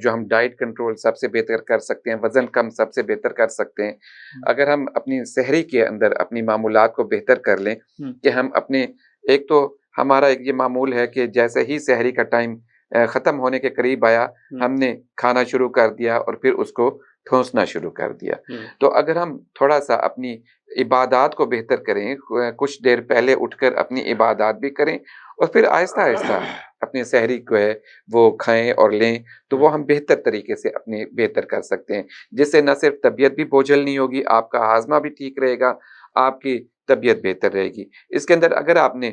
Speaker 6: جو ہم ڈائٹ کنٹرول سب سے بہتر کر سکتے ہیں، وزن کم سب سے بہتر کر سکتے ہیں. اگر ہم اپنی سحری کے اندر اپنی معمولات کو بہتر کر لیں کہ ہم اپنے، ایک تو ہمارا ایک یہ معمول ہے کہ جیسے ہی سحری کا ٹائم ختم ہونے کے قریب آیا ہم نے کھانا شروع کر دیا اور پھر اس کو ٹھونسنا شروع کر دیا. تو اگر ہم تھوڑا سا اپنی عبادات کو بہتر کریں، کچھ دیر پہلے اٹھ کر اپنی عبادات بھی کریں اور پھر آہستہ آہستہ اپنے سحری کو ہے وہ کھائیں اور لیں، تو وہ ہم بہتر طریقے سے اپنے بہتر کر سکتے ہیں، جس سے نہ صرف طبیعت بھی بوجھل نہیں ہوگی، آپ کا ہاضمہ بھی ٹھیک رہے گا، آپ کی طبیعت بہتر رہے گی. اس کے اندر اگر آپ نے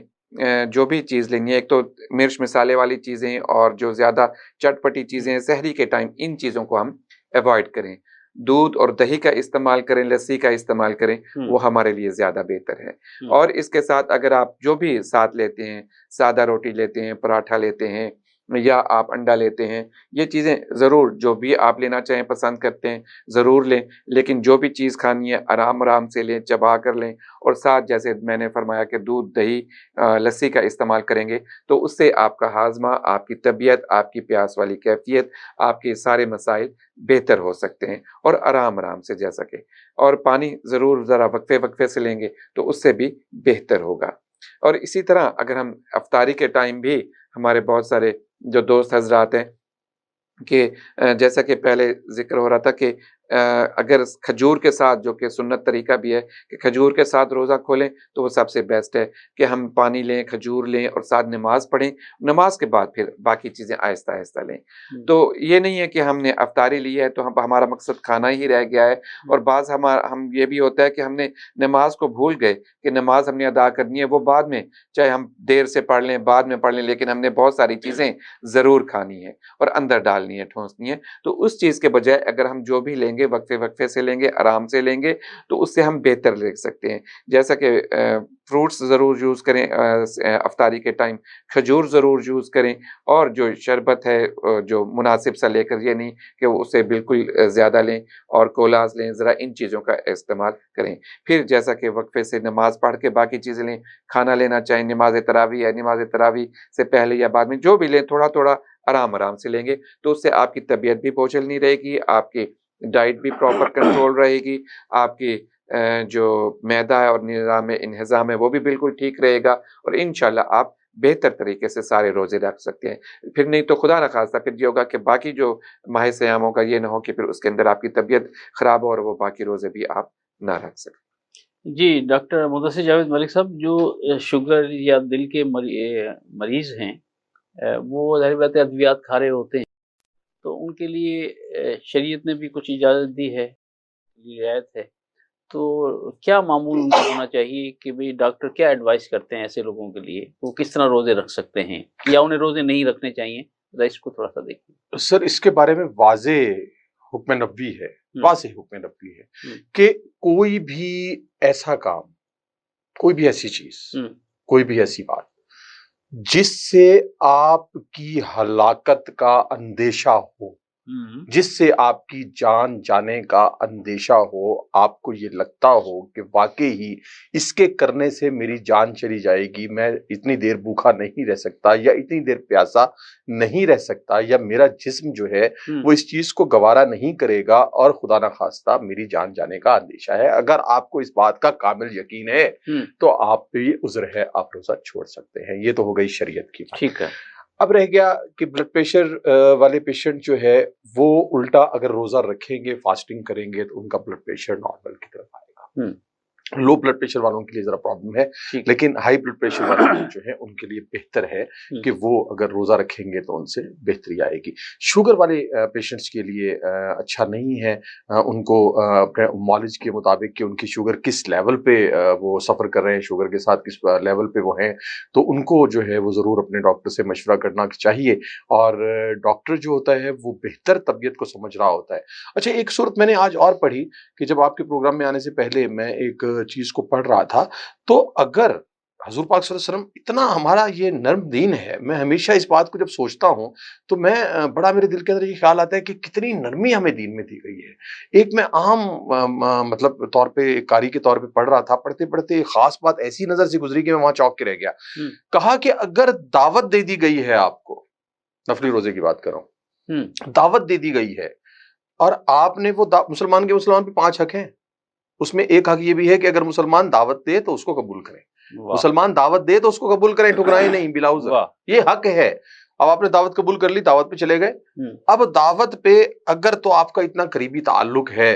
Speaker 6: جو بھی چیز لینی ہے، ایک تو مرچ مسالے والی چیزیں اور جو زیادہ چٹ پٹی چیزیں سحری کے ٹائم، ان چیزوں کو ہم ایوائڈ کریں. دودھ اور دہی کا استعمال کریں، لسی کا استعمال کریں، وہ ہمارے لیے زیادہ بہتر ہے۔ اور اس کے ساتھ اگر آپ جو بھی ساتھ لیتے ہیں، سادہ روٹی لیتے ہیں، پراٹھا لیتے ہیں، یا آپ انڈا لیتے ہیں، یہ چیزیں ضرور جو بھی آپ لینا چاہیں پسند کرتے ہیں ضرور لیں، لیکن جو بھی چیز کھانی ہے آرام سے لیں، چبا کر لیں، اور ساتھ جیسے میں نے فرمایا کہ دودھ، دہی، لسی کا استعمال کریں گے تو اس سے آپ کا ہاضمہ، آپ کی طبیعت، آپ کی پیاس والی کیفیت، آپ کے سارے مسائل بہتر ہو سکتے ہیں، اور آرام سے جا سکے۔ اور پانی ضرور ذرا وقفے سے لیں گے تو اس سے بھی بہتر ہوگا۔ اور اسی طرح اگر ہم افطاری کے ٹائم بھی، ہمارے بہت سارے جو دوست حضرات ہیں کہ جیسا کہ پہلے ذکر ہو رہا تھا کہ اگر کھجور کے ساتھ، جو کہ سنت طریقہ بھی ہے کہ کھجور کے ساتھ روزہ کھولیں تو وہ سب سے بیسٹ ہے کہ ہم پانی لیں، کھجور لیں اور ساتھ نماز پڑھیں، نماز کے بعد پھر باقی چیزیں آہستہ لیں۔ تو یہ نہیں ہے کہ ہم نے افطاری لی ہے تو ہمارا مقصد کھانا ہی رہ گیا ہے، اور بعض ہم یہ بھی ہوتا ہے کہ ہم نے نماز کو بھول گئے کہ نماز ہم نے ادا کرنی ہے، وہ بعد میں چاہے ہم دیر سے پڑھ لیں، بعد میں پڑھ لیں، لیکن ہم نے بہت ساری چیزیں ضرور کھانی ہے اور اندر ڈالنی ہے، ٹھونسنی ہے۔ تو اس چیز کے بجائے اگر ہم جو بھی لیں گے وقفے سے لیں گے، آرام سے لیں گے، تو اس سے ہم بہتر لے سکتے ہیں۔ جیسا کہ فروٹس ضرور یوز کریں افطاری کے ٹائم، کھجور ضرور یوز کریں، اور جو شربت ہے جو مناسب سا لے کر، یہ نہیں کہ اسے بالکل زیادہ لیں، اور کولاز لیں، ذرا ان چیزوں کا استعمال کریں۔ پھر جیسا کہ وقفے سے نماز پڑھ کے باقی چیزیں لیں، کھانا لینا چاہیں، نماز تراویح ہے، نماز تراویح سے پہلے یا بعد میں جو بھی لیں، تھوڑا آرام سے لیں گے تو اس سے آپ کی طبیعت بھی بوجھل نہیں رہے گی، آپ کی ڈائٹ بھی پراپر کنٹرول رہے گی، آپ کی جو معدہ ہے اور نظام انہضام ہے وہ بھی بالکل ٹھیک رہے گا، اور انشاءاللہ آپ بہتر طریقے سے سارے روزے رکھ سکتے ہیں۔ پھر نہیں تو خدا نخواستہ پھر یہ ہوگا کہ باقی جو ماہ سیاموں کا یہ نہ ہو کہ پھر اس کے اندر آپ کی طبیعت خراب ہو اور وہ باقی روزے بھی آپ نہ رکھ سکیں۔
Speaker 3: جی ڈاکٹر مدثر جاوید ملک صاحب، جو شوگر یا دل کے مریض ہیں، وہ ظاہر بات ہے ادویات کھا رہے ہوتے ہیں، تو ان کے لیے شریعت نے بھی کچھ اجازت دی ہے، رعایت ہے، تو کیا معمول ان کو ہونا چاہیے کہ بھئی ڈاکٹر کیا ایڈوائز کرتے ہیں ایسے لوگوں کے لیے، وہ کس طرح روزے رکھ سکتے ہیں یا انہیں روزے نہیں رکھنے چاہیے؟ ذرا اس کو تھوڑا سا دیکھیں
Speaker 7: سر۔ اس کے بارے میں واضح حکم نبوی ہے، واضح حکم نبوی ہے کہ کوئی بھی ایسا کام، کوئی بھی ایسی چیز، کوئی بھی ایسی بات جس سے آپ کی ہلاکت کا اندیشہ ہو، جس سے آپ کی جان جانے کا اندیشہ ہو، آپ کو یہ لگتا ہو کہ واقعی ہی اس کے کرنے سے میری جان چلی جائے گی، میں اتنی دیر بھوکا نہیں رہ سکتا، یا اتنی دیر پیاسا نہیں رہ سکتا، یا میرا جسم جو ہے وہ اس چیز کو گوارا نہیں کرے گا، اور خدا نخواستہ میری جان جانے کا اندیشہ ہے، اگر آپ کو اس بات کا کامل یقین ہے تو آپ پہ یہ عذر ہے، آپ روزہ چھوڑ سکتے ہیں۔ یہ تو ہو گئی شریعت کی بات۔
Speaker 3: ٹھیک ہے۔
Speaker 7: اب رہ گیا کہ بلڈ پریشر والے پیشنٹ جو ہے وہ الٹا اگر روزہ رکھیں گے، فاسٹنگ کریں گے تو ان کا بلڈ پریشر نارمل کی طرف آئے گا۔ لو بلڈ پریشر والوں کے لیے ذرا پرابلم ہے، لیکن ہائی بلڈ پریشر والے جو ہیں ان کے لیے بہتر ہے کہ وہ اگر روزہ رکھیں گے تو ان سے بہتری آئے گی۔ شوگر والے پیشنٹس کے لیے اچھا نہیں ہے، ان کو اپنے معالج کے مطابق کہ ان کی شوگر کس لیول پہ وہ سفر کر رہے ہیں، شوگر کے ساتھ کس لیول پہ وہ ہیں، تو ان کو جو ہے وہ ضرور اپنے ڈاکٹر سے مشورہ کرنا چاہیے، اور ڈاکٹر جو ہوتا ہے وہ بہتر طبیعت کو سمجھ رہا ہوتا ہے۔ اچھا، ایک صورت میں نے آج اور پڑھی کہ جب آپ کے پروگرام میں آنے سے پہلے میں ایک چیز کو پڑھ رہا تھا، تو اگر حضور پاک صلی اللہ علیہ وسلم اتنا ہمارا یہ نرم دین ہے، میں ہمیشہ اس بات کو جب سوچتا ہوں تو میں بڑا میرے دل کے اندر یہ خیال آتا ہے کہ کتنی نرمی ہمیں دین میں دی گئی ہے۔ ایک میں عام مطلب طور پہ قاری کے طور پہ پڑھ رہا تھا، پڑھتے پڑھتے خاص بات ایسی نظر سے گزری کہ میں وہاں چونک کے رہ گیا۔ کہا کہ اگر دعوت دے دی گئی ہے آپ کو، نفلی روزے کی بات کر رہا ہوں، دعوت دے دی گئی ہے اور آپ نے وہ مسلمان پہ 5 حق ہیں، اس میں ایک حق یہ بھی ہے کہ اگر مسلمان دعوت دے تو اس کو قبول کریں، مسلمان دعوت دے تو اس کو قبول کریں، ٹھکرائیں نہیں بلا عذر، یہ حق ہے۔ اب آپ نے دعوت قبول کر لی، دعوت پہ چلے گئے، اب دعوت پہ اگر تو آپ کا اتنا قریبی تعلق ہے،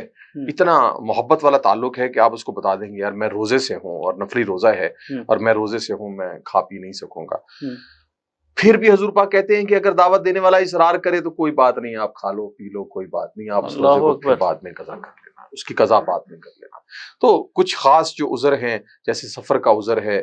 Speaker 7: اتنا محبت والا تعلق ہے کہ آپ اس کو بتا دیں گے یار میں روزے سے ہوں اور نفلی روزہ ہے اور میں روزے سے ہوں، میں کھا پی نہیں سکوں گا، پھر بھی حضور پاک کہتے ہیں کہ اگر دعوت دینے والا اصرار کرے تو کوئی بات نہیں، آپ کھا لو پی لو، کوئی بات نہیں، آپ اس روزے کو پھر بعد میں قضا کر لینا، اس کی قضا بعد میں کر لینا۔ تو کچھ خاص جو عذر ہیں، جیسے سفر کا عذر ہے،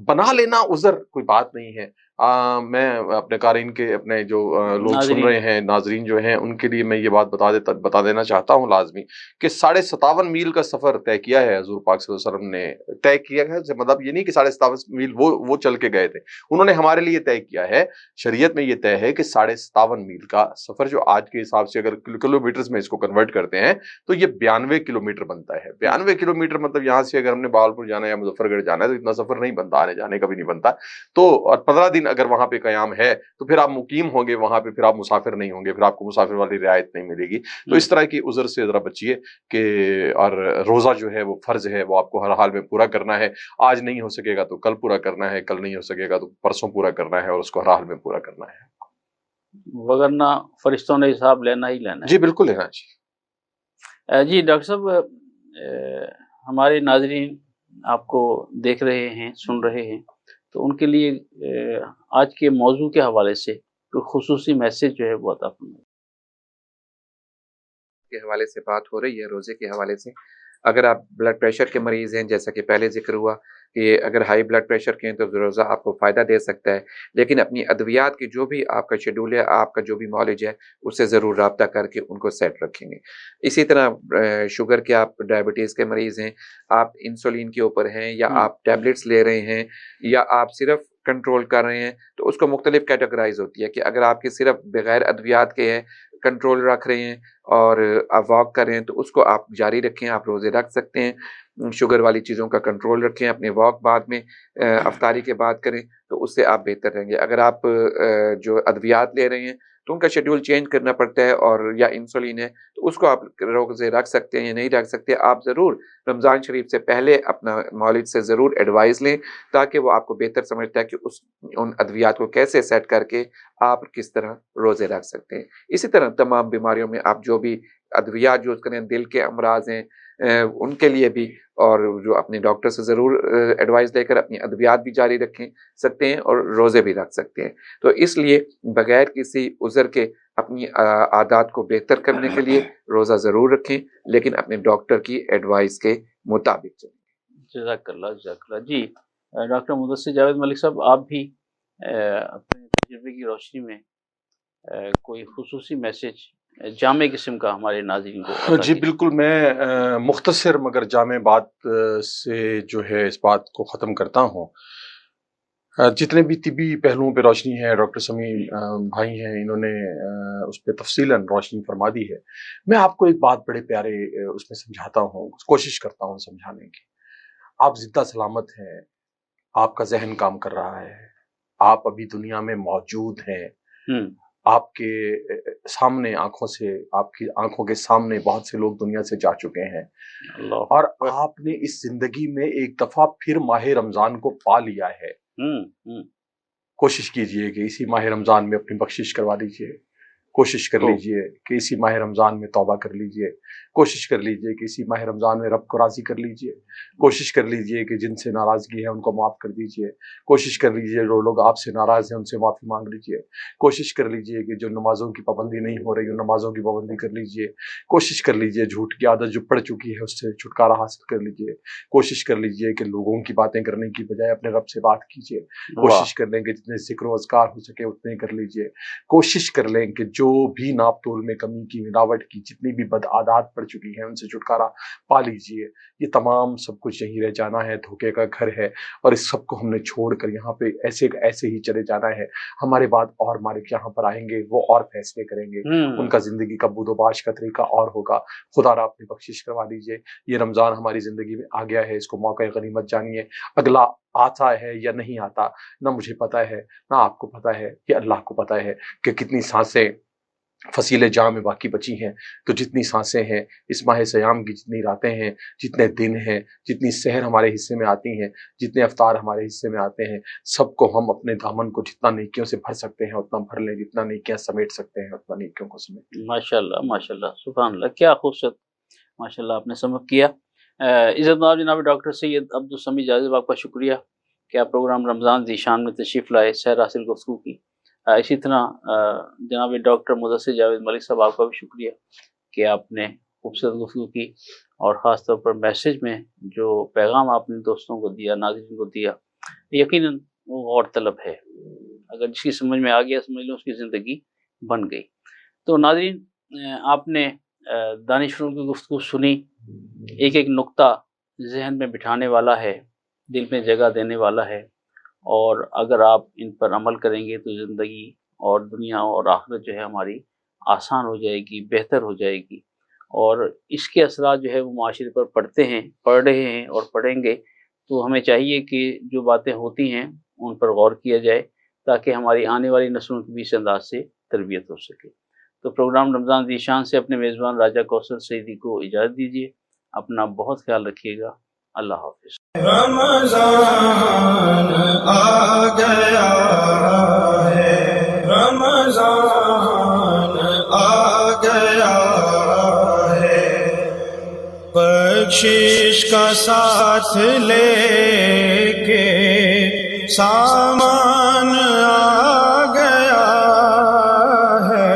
Speaker 7: بنا لینا عذر کوئی بات نہیں ہے، میں اپنے قارئین کے اپنے جو لوگ سن رہے ہیں ناظرین جو ہیں ان کے لیے میں یہ بات بتا دینا چاہتا ہوں لازمی کہ 57.5 میل کا سفر طے کیا ہے حضور پاک صلی اللہ علیہ وسلم نے طے کیا ہے. مطلب یہ نہیں کہ 57.5 میل وہ چل کے گئے تھے, انہوں نے ہمارے لیے طے کیا ہے. شریعت میں یہ طے ہے کہ 57.5 میل کا سفر جو آج کے حساب سے اگر کلومیٹرز میں اس کو کنورٹ کرتے ہیں تو یہ 92 کلومیٹر بنتا ہے. 92 کلومیٹر مطلب یہاں سے اگر ہم نے بہاولپور جانا ہے یا مظفر گڑھ جانا ہے تو اتنا سفر نہیں بنتا, آنے جانے کا بھی نہیں بنتا. تو اور 15 دن اگر وہاں پہ قیام ہے تو پھر آپ مقیم ہوں گے وہاں پہ, پھر آپ مسافر نہیں ہوں گے, پھر آپ کو مسافر والی رعایت نہیں ملے گی. تو اس طرح کی عذر سے ذرا بچیے کہ اور روزہ جو ہے وہ فرض ہے, وہ آپ کو ہر حال میں پورا کرنا ہے. آج نہیں ہو سکے گا تو کل پورا کرنا ہے, کل نہیں ہو سکے گا تو پرسوں پورا کرنا ہے, اور اس کو ہر حال میں پورا کرنا ہے.
Speaker 3: وگرنہ فرشتوں نے حساب لینا ہی لینا ہے.
Speaker 7: جی بالکل لینا جی.
Speaker 3: جی ڈاکٹر صاحب, ہمارے ناظرین آپ کو دیکھ رہے ہیں, سن رہے ہیں, تو ان کے لیے آج کے موضوع کے حوالے سے کوئی خصوصی میسج جو ہے وہ عطا فرمائیں.
Speaker 6: کے حوالے سے بات ہو رہی ہے, روزے کے حوالے سے. اگر آپ بلڈ پریشر کے مریض ہیں, جیسا کہ پہلے ذکر ہوا کہ اگر ہائی بلڈ پریشر کے ہیں تو روزہ آپ کو فائدہ دے سکتا ہے, لیکن اپنی ادویات کی جو بھی آپ کا شیڈول ہے, آپ کا جو بھی نالج ہے, اس سے ضرور رابطہ کر کے ان کو سیٹ رکھیں گے. اسی طرح شوگر کے, آپ ڈائبٹیز کے مریض ہیں, آپ انسولین کے اوپر ہیں, یا آپ ٹیبلٹس لے رہے ہیں, یا آپ صرف کنٹرول کر رہے ہیں, تو اس کو مختلف کیٹیگرائز ہوتی ہے کہ اگر آپ کے صرف بغیر ادویات کے ہیں, کنٹرول رکھ رہے ہیں اور آپ واک کر رہے ہیں, تو اس کو آپ جاری رکھیں, آپ روزے رکھ سکتے ہیں. شوگر والی چیزوں کا کنٹرول رکھیں, اپنے واک بعد میں افطاری کے بعد کریں, تو اس سے آپ بہتر رہیں گے. اگر آپ جو ادویات لے رہے ہیں تو ان کا شیڈول چینج کرنا پڑتا ہے, اور یا انسولین ہے تو اس کو آپ روزے رکھ سکتے ہیں یا نہیں رکھ سکتے. آپ ضرور رمضان شریف سے پہلے اپنا مولد سے ضرور ایڈوائز لیں, تاکہ وہ آپ کو بہتر سمجھتا ہے کہ ان ادویات کو کیسے سیٹ کر کے آپ کس طرح روزے رکھ سکتے ہیں. اسی طرح تمام بیماریوں میں آپ جو بھی ادویات یوز کریں, دل کے امراض ہیں ان کے لیے بھی, اور جو اپنے ڈاکٹر سے ضرور ایڈوائز لے کر اپنی ادویات بھی جاری رکھیں سکتے ہیں, اور روزے بھی رکھ سکتے ہیں. تو اس لیے بغیر کسی عذر کے اپنی عادات کو بہتر کرنے کے لیے روزہ ضرور رکھیں, لیکن اپنے ڈاکٹر کی ایڈوائز کے مطابق چلیں.
Speaker 3: جزاک اللہ, جزاک اللہ. جی ڈاکٹر مدثر جاوید ملک صاحب, آپ بھی اپنے تجربے کی روشنی میں کوئی خصوصی میسج جامع قسم کا ہمارے ناظرین کو.
Speaker 7: جی بالکل, میں مختصر مگر جامع بات سے جو ہے اس بات کو ختم کرتا ہوں. جتنے بھی طبی پہلوؤں پہ روشنی ہے, ڈاکٹر سمیع بھائی ہیں, انہوں نے اس پہ تفصیلاً روشنی فرما دی ہے. میں آپ کو ایک بات بڑے پیارے اس میں سمجھاتا ہوں, کوشش کرتا ہوں سمجھانے کی. آپ زندہ سلامت ہیں, آپ کا ذہن کام کر رہا ہے, آپ ابھی دنیا میں موجود ہیں, آپ کے سامنے آنکھوں سے, آپ کی آنکھوں کے سامنے بہت سے لوگ دنیا سے جا چکے ہیں, اور آپ نے اس زندگی میں ایک دفعہ پھر ماہ رمضان کو پا لیا ہے. کوشش کیجئے کہ اسی ماہ رمضان میں اپنی بخشش کروا لیجئے, کوشش کر لیجئے کہ اسی ماہ رمضان میں توبہ کر لیجئے, کوشش کر لیجئے کہ اسی ماہ رمضان میں رب کو راضی کر لیجئے, کوشش کر لیجئے کہ جن سے ناراضگی ہے ان کو معاف کر دیجئے, کوشش کر لیجئے جو لوگ آپ سے ناراض ہیں ان سے معافی مانگ لیجئے, کوشش کر لیجئے کہ جو نمازوں کی پابندی نہیں ہو رہی ان نمازوں کی پابندی کر لیجئے, کوشش کر لیجئے جھوٹ کی عادت جو پڑ چکی ہے اس سے چھٹکارا حاصل کر لیجئے, کوشش کر لیجئے کہ لوگوں کی باتیں کرنے کی بجائے اپنے رب سے بات کیجئے, کوشش کر لیں کہ جتنے ذکر و اذکار ہو سکے اتنے کر لیجئے, کوشش کر لیں کہ جو بھی ناپ تول میں کمی کی, ملاوٹ کی جتنی بھی بد عادات پڑ چکی ہیں ان سے چھٹکارا پا لیجئے. یہ تمام سب کچھ یہیں رہ جانا ہے, دھوکے کا گھر ہے, اور اس سب کو ہم نے چھوڑ کر یہاں پہ ایسے ہی چلے جانا ہے. ہمارے بعد اور مالک یہاں پر آئیں گے, وہ اور فیصلے کریں گے, ان کا زندگی کا بود و باش کا طریقہ اور ہوگا. خدا را اپنی بخشش کروا دیجئے. یہ رمضان ہماری زندگی میں آ گیا ہے, اس کو موقع غنیمت جانیے. اگلا آتا ہے یا نہیں آتا نہ مجھے پتا ہے نہ آپ کو پتا ہے, یہ اللہ کو پتا ہے کہ کتنی سانسیں فصیل جاں میں باقی بچی ہیں. تو جتنی سانسیں ہیں اس ماہ سیام کی, جتنی راتیں ہیں, جتنے دن ہیں, جتنی سحر ہمارے حصے میں آتی ہیں, جتنے افطار ہمارے حصے میں آتے ہیں, سب کو ہم اپنے دامن کو جتنا نیکیوں سے بھر سکتے ہیں اتنا بھر لیں, جتنا نیکیاں سمیٹ سکتے ہیں اتنا نیکیوں کو سمیٹ لیں.
Speaker 3: ماشاءاللہ, ماشاءاللہ, سبحان اللہ, کیا خوبصورت ماشاءاللہ آپ نے سمجھ کیا. عزت نواب جناب ڈاکٹر سید عبدالسمیع جاذب, آپ کا شکریہ کہ آپ پروگرام رمضان ذیشان میں تشریف لائے, سیر حاصل گفتگو کی. اسی طرح جناب ڈاکٹر مدثر جاوید ملک صاحب, آپ کا بھی شکریہ کہ آپ نے خوبصورت گفتگو کی, اور خاص طور پر میسیج میں جو پیغام آپ نے دوستوں کو دیا, ناظرین کو دیا, یقیناً وہ غور طلب ہے. اگر جس کی سمجھ میں آ گیا سمجھ لو اس کی زندگی بن گئی۔ تو ناظرین آپ نے دانشوروں کی گفتگو سنی، ایک ایک نقطہ ذہن میں بٹھانے والا ہے، دل میں جگہ دینے والا ہے، اور اگر آپ ان پر عمل کریں گے تو زندگی اور دنیا اور آخرت جو ہے ہماری آسان ہو جائے گی، بہتر ہو جائے گی، اور اس کے اثرات جو ہے وہ معاشرے پر پڑ رہے ہیں اور پڑیں گے۔ تو ہمیں چاہیے کہ جو باتیں ہوتی ہیں ان پر غور کیا جائے تاکہ ہماری آنے والی نسلوں کی بھی اس انداز سے تربیت ہو سکے۔ تو پروگرام رمضان ذیشان سے اپنے میزبان راجہ کوثر سعیدی کو اجازت دیجیے، اپنا بہت خیال رکھیے گا، اللہ حافظ۔
Speaker 1: رمضان آ گیا ہے، رمضان آ گیا ہے، بخشش کا ساتھ لے کے سامان آ گیا ہے،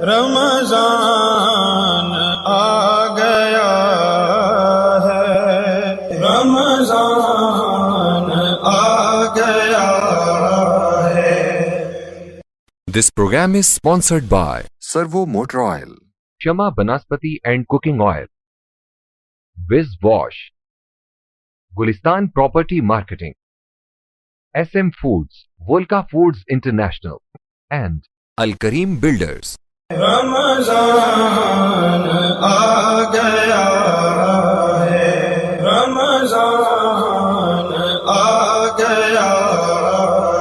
Speaker 1: رمضان آ گیا ہے، رمضان آ گیا ہے۔
Speaker 2: This program is sponsored by Servo Motor Oil, Shama Banaspati and Cooking Oil, Viz Wash, Gulistan Property Marketing, SM Foods, Volca Foods International, and Al Kareem Builders.
Speaker 1: رمضان آ گیا ہے، رمضان آ گیا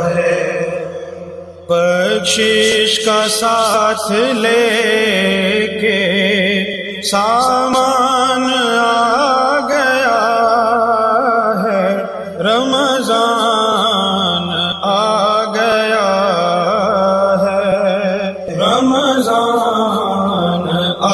Speaker 1: ہے، بخشش کا ساتھ لے کے سامان آ گیا ہے، رمضان آ گیا ہے، رمضان آ